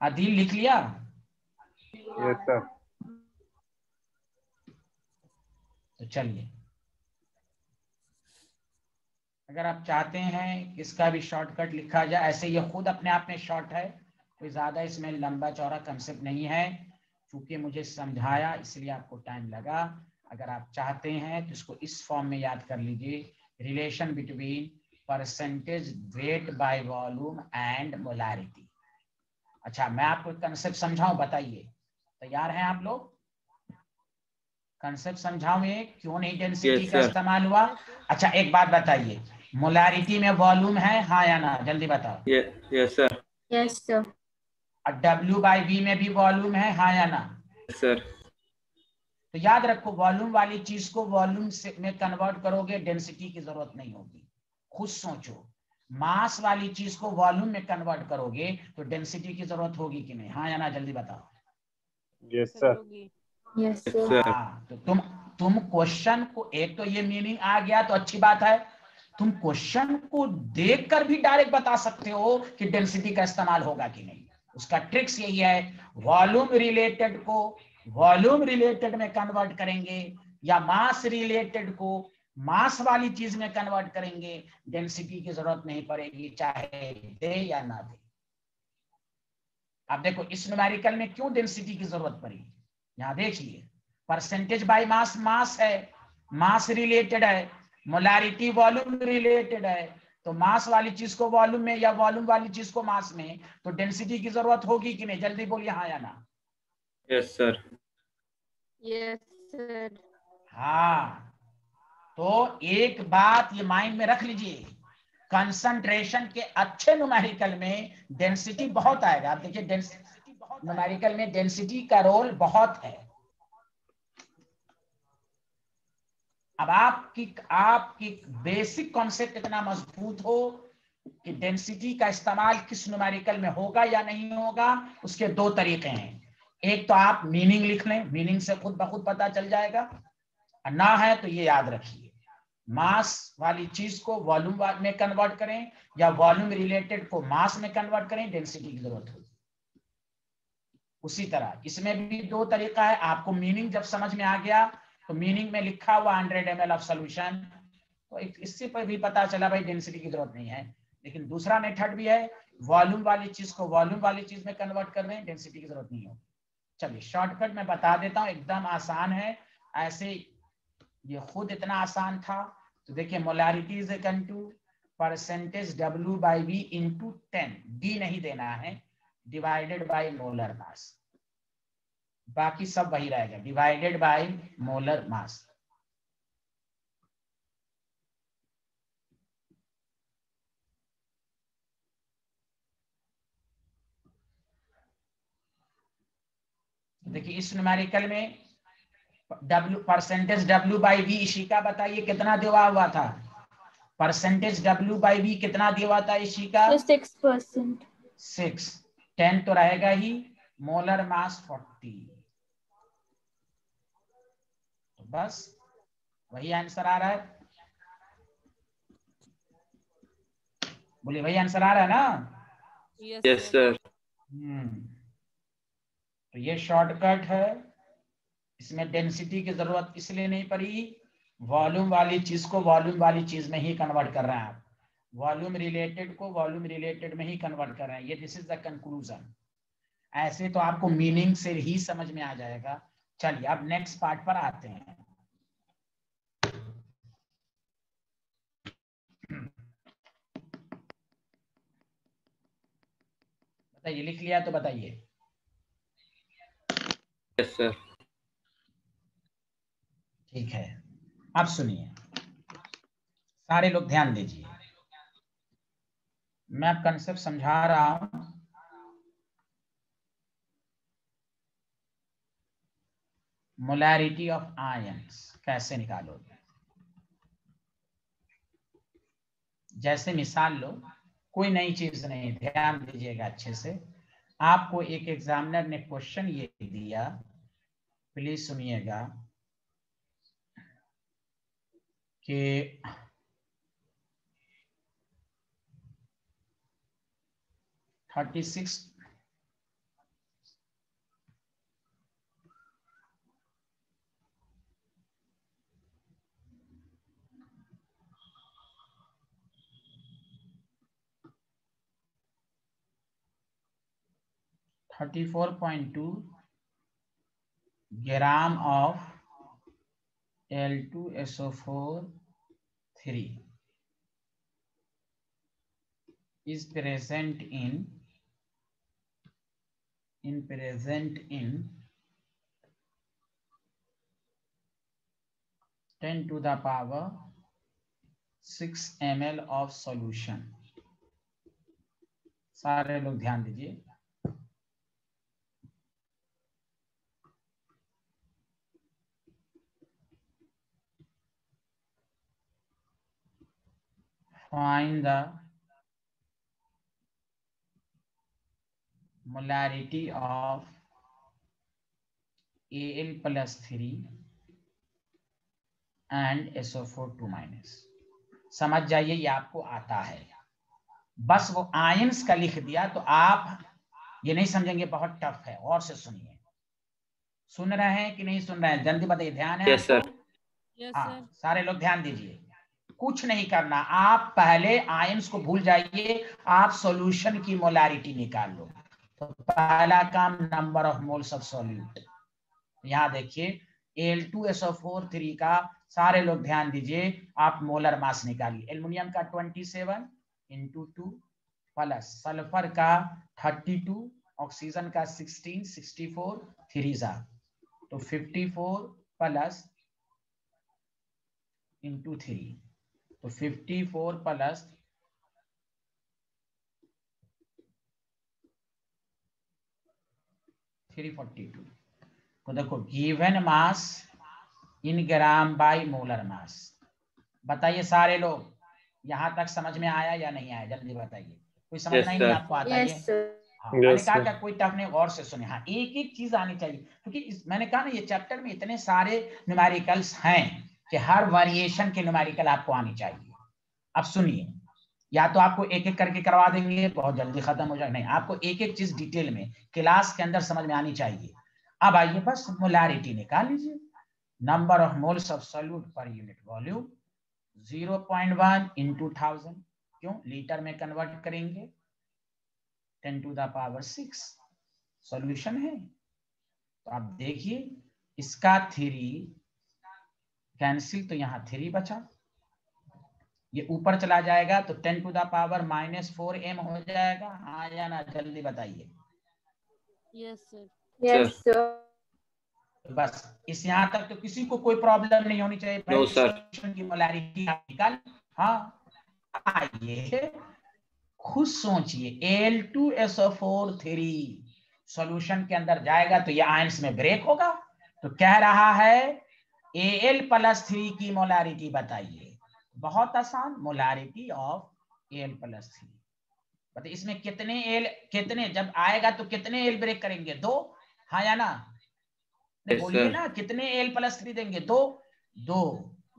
आदिल लिख लिया? Yes sir. तो चलिए, अगर आप चाहते हैं कि इसका भी शॉर्टकट लिखा जाए, ऐसे ये खुद अपने आप में शॉर्ट है, कोई ज्यादा इसमें लंबा चौड़ा कंसेप्ट नहीं है, क्योंकि मुझे समझाया इसलिए आपको टाइम लगा। अगर आप चाहते हैं तो इसको इस फॉर्म में याद कर लीजिए, relation between percentage weight by volume and molarity. अच्छा मैं आपको कंसेप्ट समझाऊं, बताइए तैयार हैं आप लोग? कंसेप्ट समझाऊं ये क्यों नहीं डेंसिटी यस का सर। इस्तेमाल हुआ? अच्छा एक बात बताइए, मोलारिटी में वॉल्यूम है हाँ या ना, जल्दी बताओ। Yes sir. Yes, sir. और W/V में भी वॉल्यूम है हाँ या ना? Yes sir. तो याद रखो, वॉल्यूम वाली चीज को वॉल्यूम से में कन्वर्ट करोगे, डेंसिटी की जरूरत नहीं होगी। खुद सोचो, मास वाली चीज को वॉल्यूम में कन्वर्ट करोगे तो डेंसिटी की जरूरत होगी कि नहीं, हाँ या ना, जल्दी बताओ। Yes sir sir. होगी। Yes, yes sir. सर। हाँ तो तुम क्वेश्चन को, एक तो ये मीनिंग आ गया तो अच्छी बात है, तुम क्वेश्चन को देखकर भी डायरेक्ट बता सकते हो कि डेंसिटी का इस्तेमाल होगा कि नहीं। उसका ट्रिक्स यही है, वॉल्यूम रिलेटेड को वॉल्यूम रिलेटेड में कन्वर्ट करेंगे या मास रिलेटेड को मास वाली चीज में कन्वर्ट करेंगे, डेंसिटी की जरूरत नहीं पड़ेगी, चाहे दे या ना दे। अब देखो इस न्यूमेरिकल में क्यों डेंसिटी की जरूरत पड़ी, यहां देखिए, परसेंटेज बाय मास मास है, मास रिलेटेड है, मोलारिटी वॉल्यूम रिलेटेड है, तो मास वाली चीज को वॉल्यूम में या वॉल्यूम वाली चीज को मास में, तो डेंसिटी की जरूरत होगी कि नहीं, जल्दी बोलिए हाँ या ना। Yes sir. Yes, sir. हाँ तो एक बात ये माइंड में रख लीजिए, कंसंट्रेशन के अच्छे न्यूमेरिकल में डेंसिटी बहुत आएगा। आप देखिए न्यूमेरिकल में डेंसिटी का रोल बहुत है। अब आपकी बेसिक कॉन्सेप्ट इतना मजबूत हो कि डेंसिटी का इस्तेमाल किस न्यूमेरिकल में होगा या नहीं होगा, उसके दो तरीके हैं। एक तो आप मीनिंग लिख लें, मीनिंग से खुद ब खुद पता चल जाएगा, और ना है तो ये याद रखिए, मास वाली चीज को वॉल्यूम में कन्वर्ट करें या वॉल्यूम रिलेटेड को मास में कन्वर्ट करें, डेंसिटी की जरूरत होगी। उसी तरह इसमें भी दो तरीका है, आपको मीनिंग जब समझ में आ गया तो मीनिंग में लिखा हुआ 100 ml ऑफ सोल्यूशन, तो इससे पर भी पता चला भाई डेंसिटी की जरूरत नहीं है। लेकिन दूसरा मेथड भी है, वॉल्यूम वाली चीज को वॉल्यूम वाली चीज में कन्वर्ट कर रहे हैं, डेंसिटी की जरूरत नहीं होगी। चलिए शॉर्टकट में बता देता हूं, एकदम आसान है, ऐसे ये खुद इतना आसान था। तो देखिए molarity is equal to percentage W/V into 10, D नहीं देना है, डिवाइडेड बाय मोलर मास, बाकी सब वही रहेगा, डिवाइडेड बाय मोलर मास। देखिए इस न्यूमेरिकल में percentage W by V Ishika बताइए कितना दिया हुआ था? परसेंटेज W बाई V कितना दिया हुआ था इशिका? 6%. 6. 10 तो रहेगा ही, मोलर मास 40. तो बस वही आंसर आ रहा है। बोलिए वही आंसर आ रहा है ना? Yes sir. तो ये शॉर्टकट है, इसमें डेंसिटी की जरूरत इसलिए नहीं पड़ी, वॉल्यूम वाली चीज को वॉल्यूम वाली चीज में ही कन्वर्ट कर रहे हैं आप, वॉल्यूम रिलेटेड को वॉल्यूम रिलेटेड में ही कन्वर्ट कर रहे हैं। ये दिस इज द कंक्लूजन। ऐसे तो आपको मीनिंग से ही समझ में आ जाएगा। चलिए अब नेक्स्ट पार्ट पर आते हैं। बताइए, लिख लिया तो बताइए। Yes sir. ठीक है, अब सुनिए सारे लोग, ध्यान दीजिए, मैं अब कंसेप्ट समझा रहा हूं। मोलैरिटी ऑफ आयंस कैसे निकालोगे? जैसे मिसाल लो, कोई नई चीज नहीं, ध्यान दीजिएगा अच्छे से। आपको एक एग्जामिनर ने क्वेश्चन ये दिया, प्लीज सुनिएगा, कि 36 34.2 gram of Al2SO4 3 is present in 10 to the power 6 ml of solution। सारे लोग ध्यान दीजिए, find the molarity of Al+3 and SO4 2-। समझ जाइए, ये आपको आता है, बस वो आयंस का लिख दिया तो आप ये नहीं समझेंगे बहुत टफ है। और से सुनिए, सुन रहे हैं कि नहीं सुन रहे हैं? जल्दी बताइए, ध्यान है? Yes sir. यस हाँ, सर। सारे लोग ध्यान दीजिए, कुछ नहीं करना, आप पहले आयंस को भूल जाइए, आप सॉल्यूशन की मोलारिटी निकाल लो। तो पहला काम, number of moles of solute. यहां देखिए Al2SO4 3 का, सारे लोग ध्यान दीजिए, आप मोलर मास निकालिए। एल्युमिनियम का 27 × 2 प्लस सल्फर का 32, ऑक्सीजन का 16, 64 3 जा तो 54 प्लस × 3 तो 54 प्लस 342। तो देखो given mass in gram by molar mass. बताइए सारे लोग, यहां तक समझ में आया या नहीं आया? जल्दी बताइए, कोई समझना ही नहीं आपको आता है? Yes, sir. हाँ, मैंने कहा क्या कोई टफ नहीं, गौर से सुने। हाँ, एक एक चीज आनी चाहिए, क्योंकि मैंने कहा ना ये चैप्टर में इतने सारे न्यूमेरिकल्स हैं कि हर वेरिएशन के न्यूमेरिकल आपको आनी चाहिए। अब सुनिए, या तो आपको एक एक करके करवा देंगे, बहुत जल्दी खत्म हो जाए, नहीं, आपको एक एक चीज डिटेल में क्लास के अंदर समझ में आनी चाहिए। अब आइए बस मोलारिटी निकाल लीजिए। Number of moles of solute per unit volume 0.1 × 1000, क्यों लीटर में कन्वर्ट करेंगे, 10 to the power 6 सॉल्यूशन है। तो आप देखिए इसका 3 कैंसिल, तो यहाँ 3 बचा, ये ऊपर चला जाएगा तो 10 to the power -4m हो जाएगा। हाँ या ना, जल्दी बताइए। Yes sir. Yes, sir. बस इस यहाँ तक तो किसी को कोई प्रॉब्लम नहीं होनी चाहिए। No sir. सॉल्यूशन की मोलारिटी आप निकाल। हाँ, आइए खुद सोचिए, Al2SO4 3 सॉल्यूशन के अंदर जाएगा तो ये आयंस में ब्रेक होगा, तो कह रहा है Al+3 की मोलारिटी बताइए। बहुत आसान, मोलारिटी ऑफ Al+3। बताइए इसमें कितने जब आएगा तो कितने एल ब्रेक करेंगे? 2, हाँ या ना? बोलिए ना, कितने Al+3 देंगे? 2।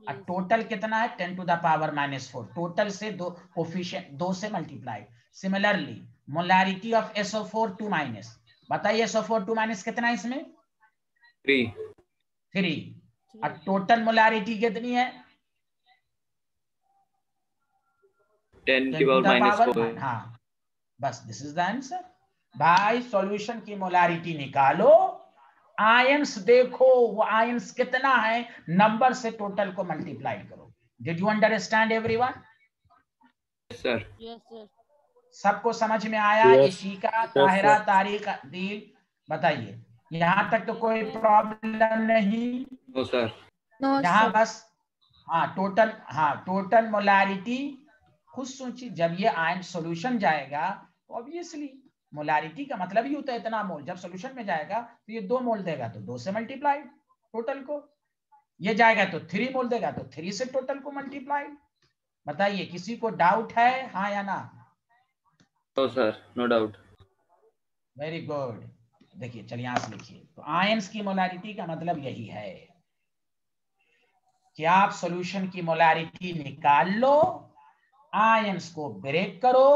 और टोटल कितना है? 10⁻⁻⁴। टोटल से 2 कोफिशिएंट 2 से multiply. Similarly molarity of SO4 2-। बताइए SO4 2- कितना है इसमें? 3। और टोटल मोलारिटी कितनी है? 10⁻⁻⁴। हाँ, बस दिस इज द आंसर। भाई सॉल्यूशन की मोलारिटी निकालो, आयंस देखो वो आयंस कितना है, नंबर से टोटल को मल्टीप्लाई करो। Did you understand everyone? Sir. Yes sir. सबको समझ में आया? Yes. Ishika, Yes, Tahira, sir. Tariq, Adeel, बताइए यहां तक तो कोई प्रॉब्लम नहीं? No sir. No, यहाँ sir. बस टोटल मोलारिटी। खुद सोचिए, जब ये आयन सॉल्यूशन जाएगा तो ऑब्वियसली मोलारिटी का मतलब ही होता है इतना मोल। जब सॉल्यूशन में जाएगा तो ये 2 मोल देगा तो 2 से मल्टीप्लाई टोटल को, ये जाएगा तो 3 मोल देगा तो 3 से टोटल को मल्टीप्लाई। बताइए किसी को डाउट है, हाँ या ना? No sir, no doubt. Very good. देखिए चलिए यहां से लिखिए, तो आयंस की मोलारिटी का मतलब यही है कि आप सॉल्यूशन की मोलारिटी निकाल लो, आयंस को ब्रेक करो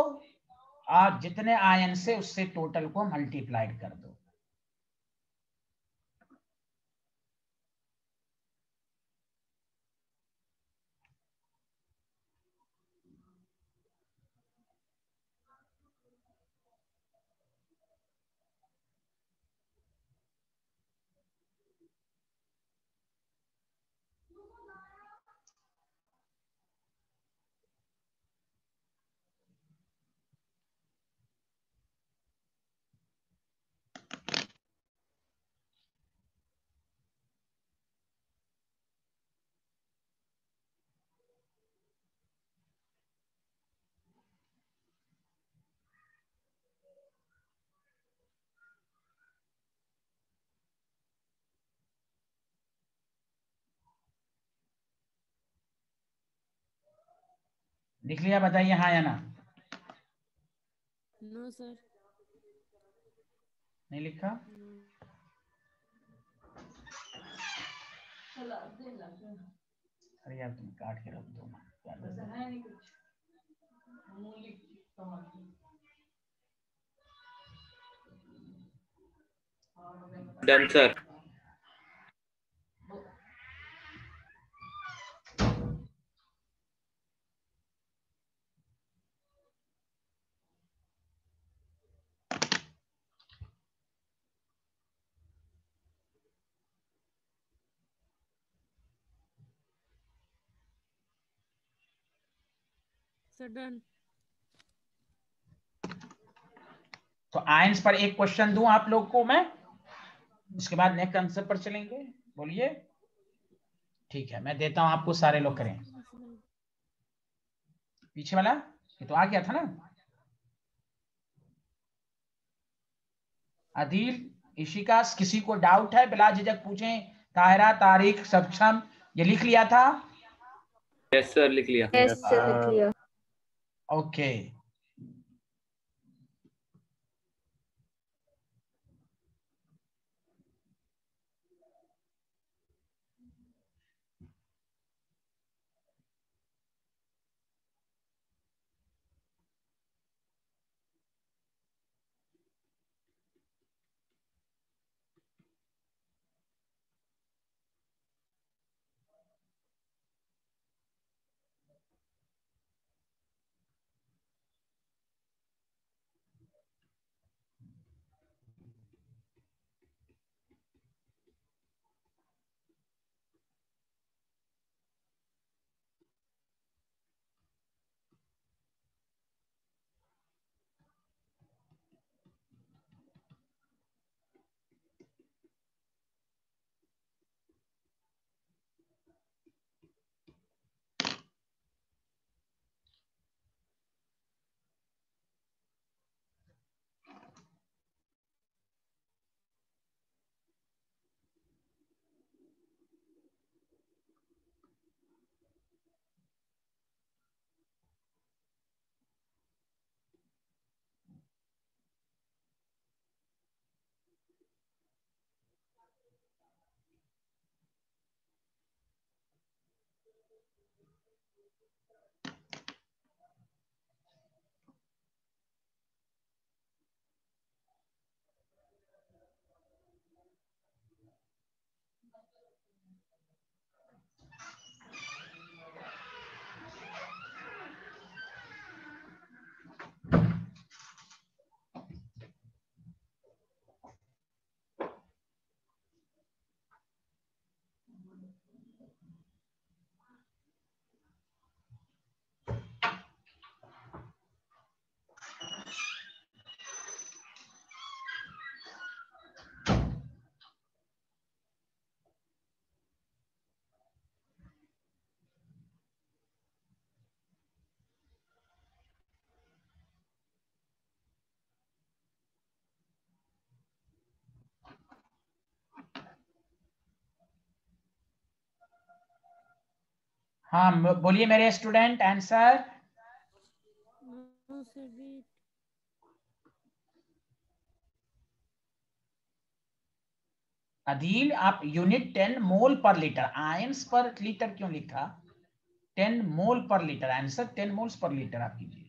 और जितने आयन से उससे टोटल को मल्टीप्लाई कर दो। लिख लिया? बताइए हाँ या ना? No sir. नहीं लिखा? अरे यार तुम काट के रख दो ना, डन सर। Sir done. तो आयंस पर एक क्वेश्चन दूं आप लोग को मैं, उसके बाद नेक्स्ट आंसर पर चलेंगे। बोलिए। ठीक है, मैं देता हूं आपको, सारे लोग करें। पीछे वाला ये तो आ गया था ना? आदिल, इशिका, किसी को डाउट है? बिला झिझक पूछें। ताहिरा, तारिक, सक्षम, ये लिख लिया था? यस सर, लिख लिया। Yes, sir. Clear. ओके। हाँ बोलिए मेरे student, answer. No, sir. Wait. Adeel आप यूनिट 10 मोल पर लीटर, आयंस पर लीटर क्यों लिखा? 10 मोल पर litre, answer 10 moles per litre आप कीजिए।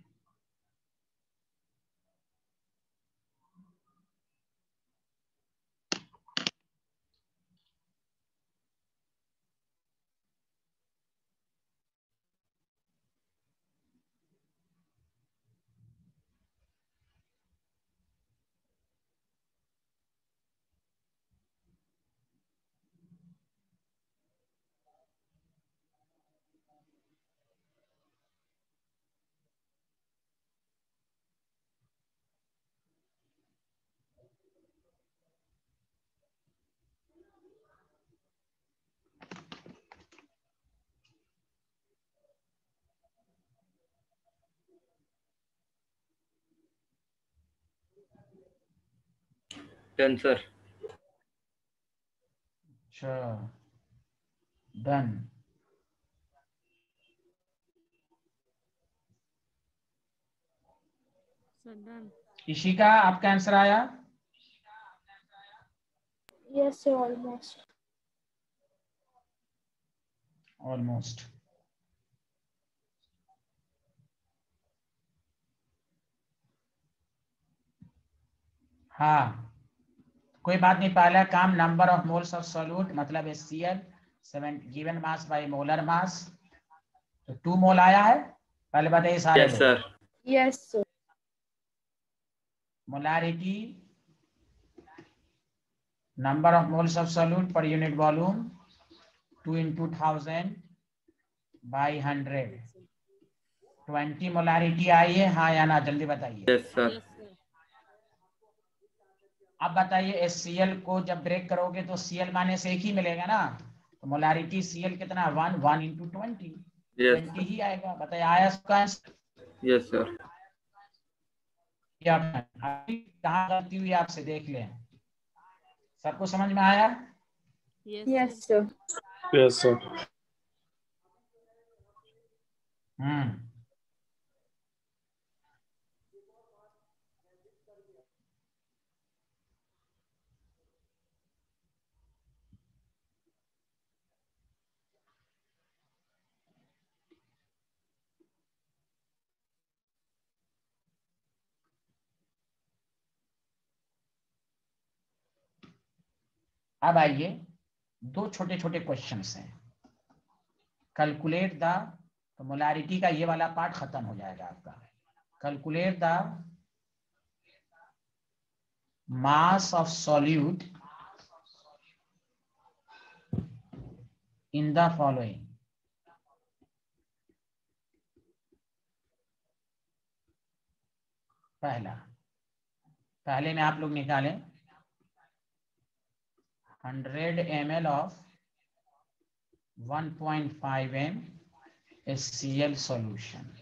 Done sir. अच्छा डन। Sir, done. इशिका आपका आंसर आया? Yes, sir, almost. ऑलमोस्ट। हाँ कोई बात नहीं, पहला काम number of moles of solute मतलब HCl 7 given mass by molar mass, तो 2 मोल आया है। पहले बताइए सारे यस लोग। Sir. Yes, sir. Molarity number of moles of solute per unit volume 2 into 1000 by 100, 20 molarity आई है, हाँ या ना जल्दी बताइए। Yes sir. Yes, sir. अब बताइए HCl को जब ब्रेक करोगे तो Cl माइनस एक ही मिलेगा ना, तो मोलारिटी Cl कितना 1 into 20, यस 20 ही आएगा। बताइए आया इसका आंसर? Yes sir. कहाँ गलती हुई आपसे देख लें। सबको समझ में आया? Yes, Yes, sir. sir. Yes, sir. हम्म अब आइए दो छोटे छोटे क्वेश्चंस हैं। कैलकुलेट द, तो मोलारिटी का ये वाला पार्ट खत्म हो जाएगा आपका। Calculate the mass of solute in the following. पहले में आप लोग निकालें 100 ml of 1.5 m HCl solution.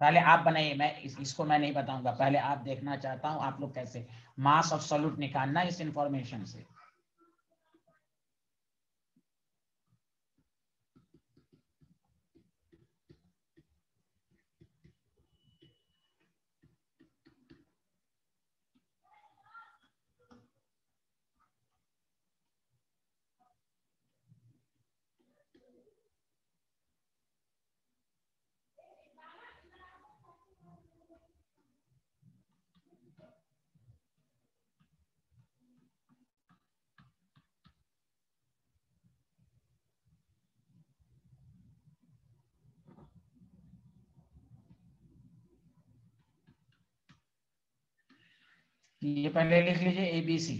पहले आप बनाइए, मैं इसको मैं नहीं बताऊंगा, पहले आप देखना चाहता हूं आप लोग कैसे मास ऑफ सॉल्यूट निकालना इस इंफॉर्मेशन से। ये पहले लिख लीजिए ABC।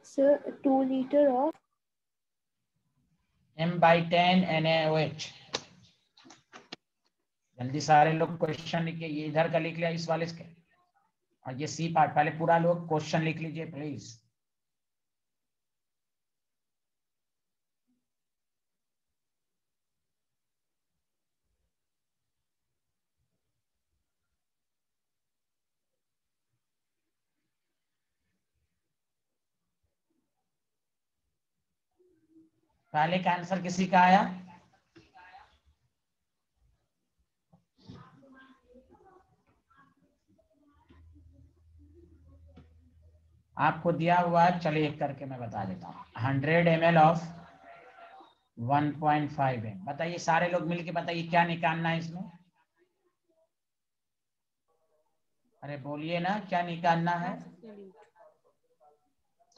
Sir, 2 liter of M/10 NaOH। जल्दी सारे लोग क्वेश्चन लिखिए। ये इधर का लिख लिया इस वाले के, और ये सी पार्ट पहले पूरा लोग क्वेश्चन लिख लीजिए प्लीज। पहले का आंसर किसी का आया? आपको दिया हुआ है, चलिए एक करके मैं बता देता हूँ। 100 ml ऑफ 1.5 m। बताइए सारे लोग मिलके बताइए क्या निकालना है इसमें। अरे बोलिए ना क्या निकालना है।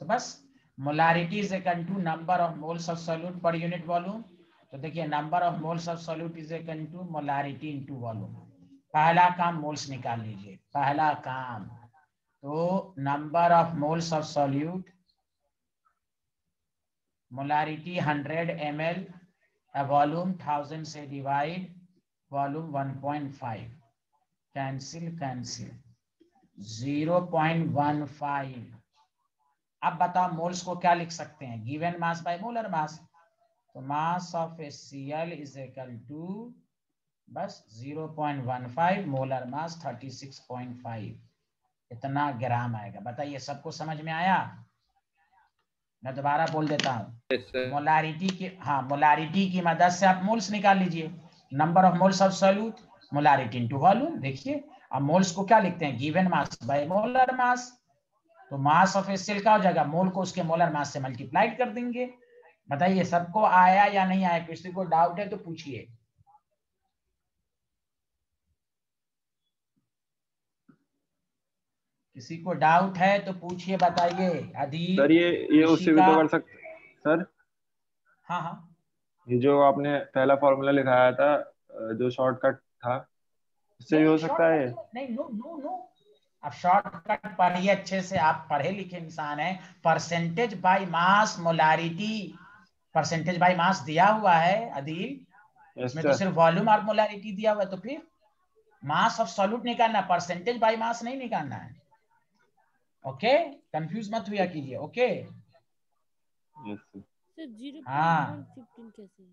तो बस molarity is equal to number of moles of solute per unit volume. तो देखिए number of moles of solute is equal to molarity into volume. पहला काम मोल्स निकाल लीजिए, पहला काम। तो number of moles of solute, molarity 100 ml, volume 1000 से डिवाइड वॉल्यूम 1.5, कैंसिल कैंसिल 0.15। अब बताओ मोल्स को क्या लिख सकते हैं, given mass by molar mass. तो mass of HCl is equal to बस 0.15, मोलर मास 36.5, इतना ग्राम आएगा। बताइए सबको समझ में आया? मैं दोबारा बोल देता हूँ। मोलारिटी की, हाँ मोलारिटी की मदद से आप मोल्स निकाल लीजिए। Number of moles of solute, molarity into volume. देखिए अब मोल्स को क्या लिखते हैं, given mass by molar mass. तो मास ऑफ HCl का हो जाएगा, मोल को उसके मोलर मास से मल्टीप्लाइड कर देंगे। बताइए सबको आया या नहीं आया? किसी को डाउट है तो पूछिए। किसी को डाउट है तो पूछिए, बताइए। अदील, सर ये उससे भी ऋषिका। तो कर सकते सर। हाँ हाँ, ये जो आपने पहला फॉर्मूला लिखाया था, जो शॉर्टकट था, उससे भी नहीं हो सकता है। शॉर्टकट नहीं, नो नो नो। अब शॉर्टकट पढ़िए अच्छे से, आप पढ़े लिखे इंसान हैं। Percentage by mass molarity, percentage by mass दिया हुआ है अदील। यस इसमें तो सर। सिर्फ वॉल्यूम और मोलारिटी दिया हुआ है, तो फिर मास ऑफ सॉल्यूट निकालना, परसेंटेज बाय मास नहीं निकालना है। ओके, कंफ्यूज मत हुआ कीजिए। Okay yes sir. सर 0.115 हाँ, कैसे है?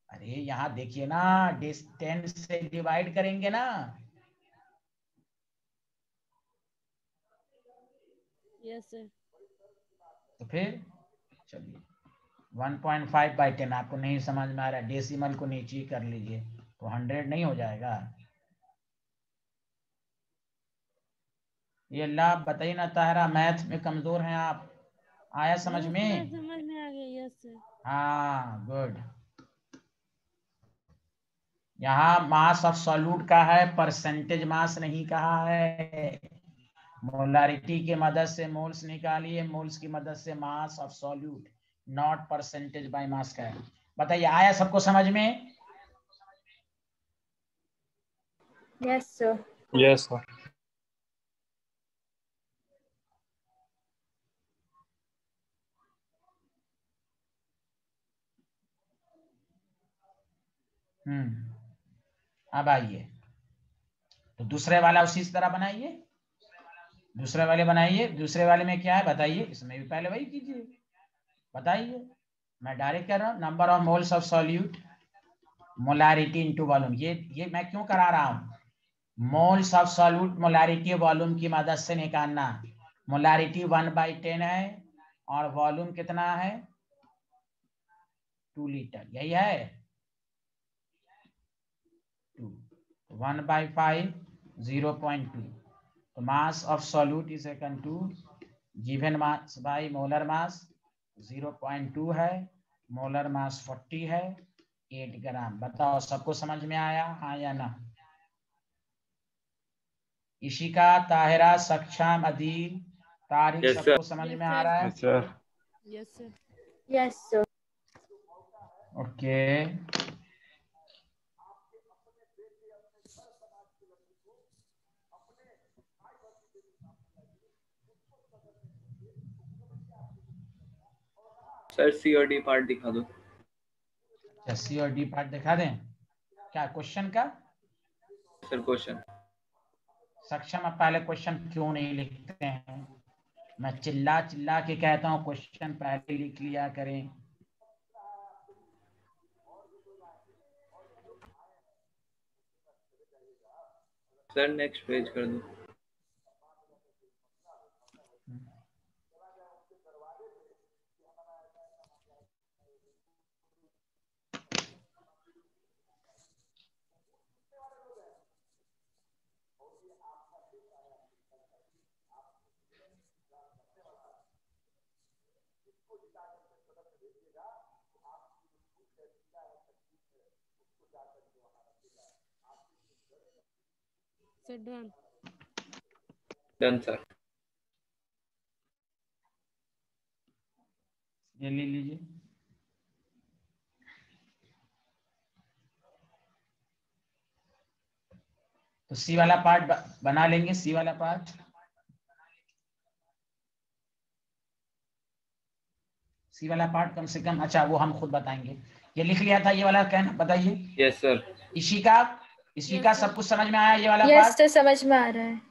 अरे यहाँ देखिए ना, 10 से डिवाइड करेंगे ना। Yes sir. तो फिर चलिए 1.5 बाई 10 आपको नहीं समझ में आ रहा है, डेसिमल को नीचे ही कर लीजिए, तो 100 नहीं हो जाएगा। ये अल्लाह बताइए ना, ताहरा मैथ में कमजोर हैं आप, आया समझ नो सर में? समझ में आ गया। Yes sir. हाँ गुड। यहाँ मास ऑफ सॉल्यूट का है, परसेंटेज मास नहीं कहा है। मोलारिटी की मदद से मोल्स निकालिए, मोल्स की मदद से मास of solute, not percentage by mass का है। बताइए आया सबको समझ में? Yes, sir. Yes sir. अब आइए, तो दूसरे वाला उसी तरह बनाइए। दूसरे वाले बनाइए, दूसरे वाले में क्या है बताइए, इसमें भी पहले वही कीजिए। बताइए, मैं डायरेक्ट कर रहा हूँ, number of moles of solute, molarity into volume. ये मैं क्यों करा रहा हूँ, moles of solute molarity volume की मदद से निकालना। मोलारिटी 1/10 है और वॉल्यूम कितना है, 2 लीटर, यही है 2, 1/5 0.2। तो mass of solute is equal to given mass by molar mass 0.2 है, मोलर मास 40 है, 8 ग्राम। बताओ सबको समझ में आया, हाँ या ना? इशिका, ताहिरा, सक्षम, अदील, तारिक, यस सर। सबको समझ यस में आ सर। रहा है? Yes sir. Yes sir. Yes, sir. Okay sir C और डी पार्ट दिखा दो। सी और डी पार्ट दिखा दें? क्या क्वेश्चन का? Sir question. सक्षम अब पहले क्वेश्चन क्यों नहीं लिखते हैं? मैं चिल्ला चिल्ला के कहता हूँ क्वेश्चन पहले लिख लिया करें। सर नेक्स्ट पेज कर दो। Sir done. Done sir. ये ले लीजिए। तो सी वाला पार्ट बना लेंगे। सी वाला पार्ट कम से कम, अच्छा वो हम खुद बताएंगे। ये लिख लिया था ये वाला, कहना बताइए। Yes sir. इशिका Yes, सब sir. कुछ समझ में आया ये वाला यस पार्ट? सर, समझ में आ रहा है।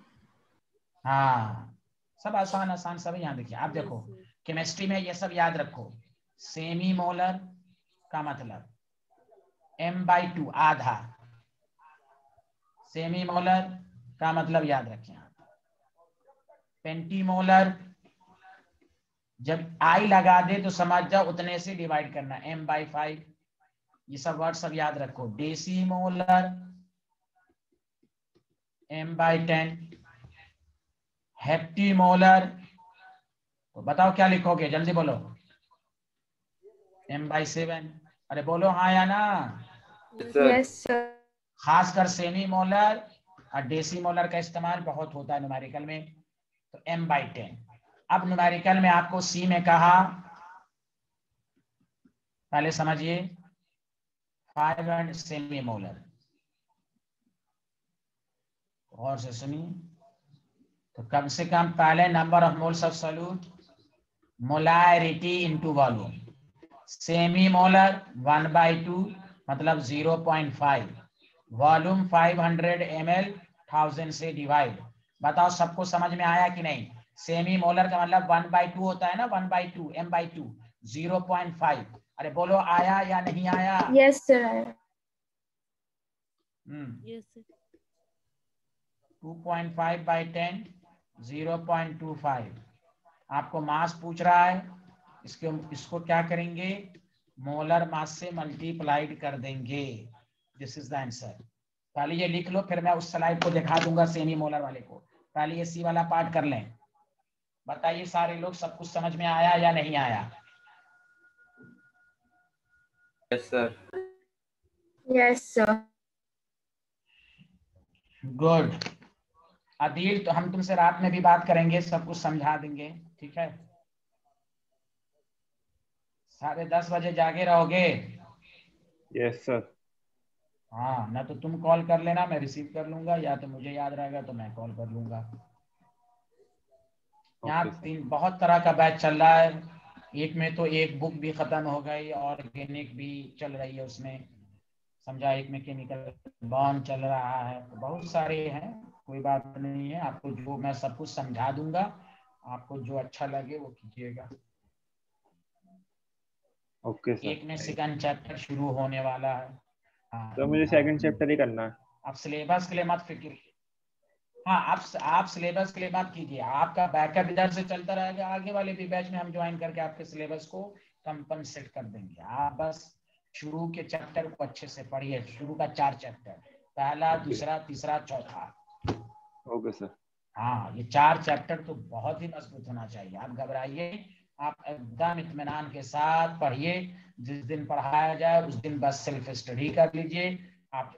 हाँ, सब आसान आसान सब यहाँ देखिए। आप देखो Yes, sir. केमिस्ट्री में ये सब याद रखो। सेमी मोलर का मतलब m/2 आधा। सेमी मोलर का मतलब याद रखें आप। पेंटीमोलर जब आई लगा दे तो समझ जाओ उतने से डिवाइड करना, m/5। ये सब वर्ड सब याद रखो। डेसीमोलर m/10। हेप्टीमोलर तो बताओ क्या लिखोगे, जल्दी बोलो। m/7। अरे बोलो हाँ या ना। Yes sir. Yes sir. खासकर सेमी मोलर और डेसीमोलर का इस्तेमाल बहुत होता है न्यूमेरिकल में। तो m/10। अब न्यूमेरिकल में आपको सी में कहा, पहले समझिए 5 एंड सेमी मोलर, और से सुनिए। तो कम से कम पहले number of moles of solute, molarity into volume. Semi molar 1/2 मतलब 0.5, वॉल्यूम 500 ml 1000 से डिवाइड। बताओ सबको समझ में आया कि नहीं? सेमी मोलर का मतलब 1/2 होता है ना, 1/2 m/2 0.5। अरे बोलो आया या नहीं आया? Yes sir. Yes, sir. 2.5/10 0.25। आपको मास पूछ रहा है, इसको क्या करेंगे? मोलर मास से मल्टीप्लाइड कर देंगे। This is the answer. पहले ये लिख लो, फिर मैं उस स्लाइड को दिखा दूंगा सेमी मोलर वाले को। पहले ये सी वाला पार्ट कर लें। बताइए सारे लोग, सब कुछ समझ में आया या नहीं आया? Yes sir. Yes sir. Good. Adeel, तो हम तुमसे रात में भी बात करेंगे, सब कुछ समझा देंगे, ठीक है? 10:30 बजे जागे रहोगे? Yes sir. हाँ, ना तो तुम कॉल कर लेना, मैं रिसीव कर लूंगा, या तो मुझे याद रहेगा तो मैं कॉल कर लूंगा। यहाँ ओके सर। बहुत तरह का बैच चल रहा है। एक में तो एक बुक भी खत्म हो गई, ऑर्गेनिक भी चल रही है उसमें, समझा। एक में केमिकल बॉन्ड चल रहा है, तो बहुत सारे हैं, कोई बात नहीं है। आपको जो मैं सब कुछ समझा दूंगा, आपको जो अच्छा लगे वो कीजिएगा। Okay sir. एक में सेकंड चैप्टर शुरू होने वाला है। हाँ, तो मुझे सेकंड चैप्टर ही करना है। आप सिलेबस के लिए मत फिक्र। हाँ, आप सिलेबस के लिए बात कीजिए। आपका बैकअप इधर से चलता रहेगा, आगे वाले भी बैच में हम ज्वाइन करके आपके सिलेबस को कंपनसेट कर देंगे। आप बस शुरू के चैप्टर को अच्छे से पढ़िए। शुरू का 4 चैप्टर, पहला, दूसरा, तीसरा, चौथा। Okay sir. हाँ, ये 4 चैप्टर तो बहुत ही मजबूत होना चाहिए। आप घबराइए, आप एकदम इत्मीनान के साथ पढ़िए। जिस दिन पढ़ाया जाए उस दिन बस सेल्फ स्टडी कर लीजिए। आप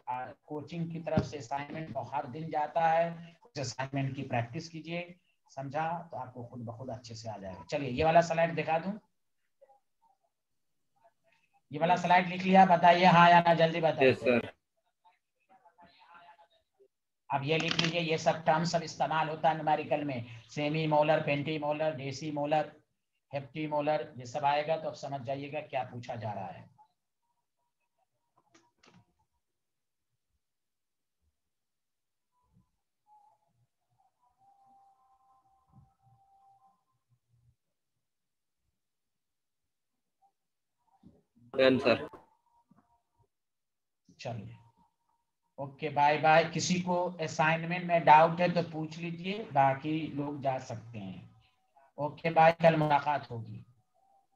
कोचिंग की तरफ से असाइनमेंट हर दिन जाता है, उस असाइनमेंट की प्रैक्टिस कीजिए, समझा? तो आपको खुद ब खुद अच्छे से आ जाएगा। चलिए ये वाला स्लाइड दिखा दूं। ये वाला स्लाइड लिख लिया? बताइए हाँ या ना, जल्दी यस बताइए। सर। अब ये लिख लीजिए, ये सब टर्म सब इस्तेमाल होता है न्यूमेरिकल में। Semi molar, penti molar, deci molar, hepti molar, ये सब आएगा तो अब समझ जाइएगा क्या पूछा जा रहा है। Done sir. चलिए, ओके, बाय बाय। किसी को असाइनमेंट में डाउट है तो पूछ लीजिए, बाकी लोग जा सकते हैं। ओके बाय, कल मुलाकात होगी।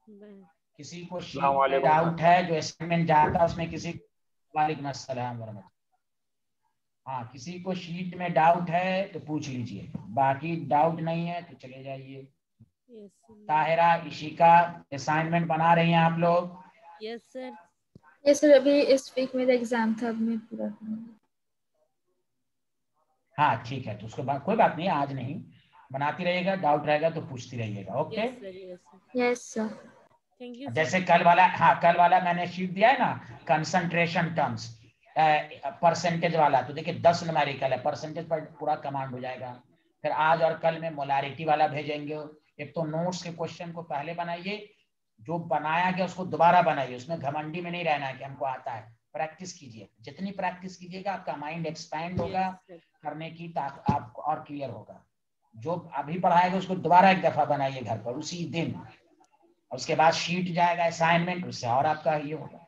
बाय। किसी को शीट अस्सलाम में वालेकुम डाउट है, जो असाइनमेंट जाता है उसमें किसी, वालेकुम अस्सलाम वरहमतुल्लाह। हाँ, किसी को शीट में डाउट है तो पूछ लीजिए, बाकी डाउट नहीं है तो चले जाइए। यस ताहिरा, इशिका, असाइनमेंट बना रही हैं आप लोग? Yes sir. ये सर अभी इस वीक मेरा एग्जाम था, अब मैं पूरा करूंगी। हाँ ठीक है, तो उसके बाद कोई बात नहीं, आज नहीं, बनाती रहिएगा, डाउट रहेगा तो पूछती रहिएगा। Okay, yes sir. Yes sir. Yes sir. Thank you sir. जैसे कल वाला, हाँ कल वाला मैंने शीट दिया है ना, कंसंट्रेशन टर्म्स, परसेंटेज वाला, तो देखिए 10 न्यूमेरिकल है, परसेंटेज पर पूरा कमांड हो जाएगा। फिर आज और कल में मोलारिटी वाला भेजेंगे। एक तो नोट्स के क्वेश्चन को पहले बनाइए, जो बनाया गया उसको दोबारा बनाइए, उसमें घमंडी में नहीं रहना है कि हमको आता है। प्रैक्टिस कीजिए, जितनी प्रैक्टिस कीजिएगा आपका माइंड एक्सपैंड होगा, यस सर। करने की आपको और क्लियर होगा। जो अभी पढ़ाएगा उसको दोबारा एक दफा बनाइए घर पर उसी दिन, और उसके बाद शीट जाएगा असाइनमेंट, उससे और आपका ये होगा।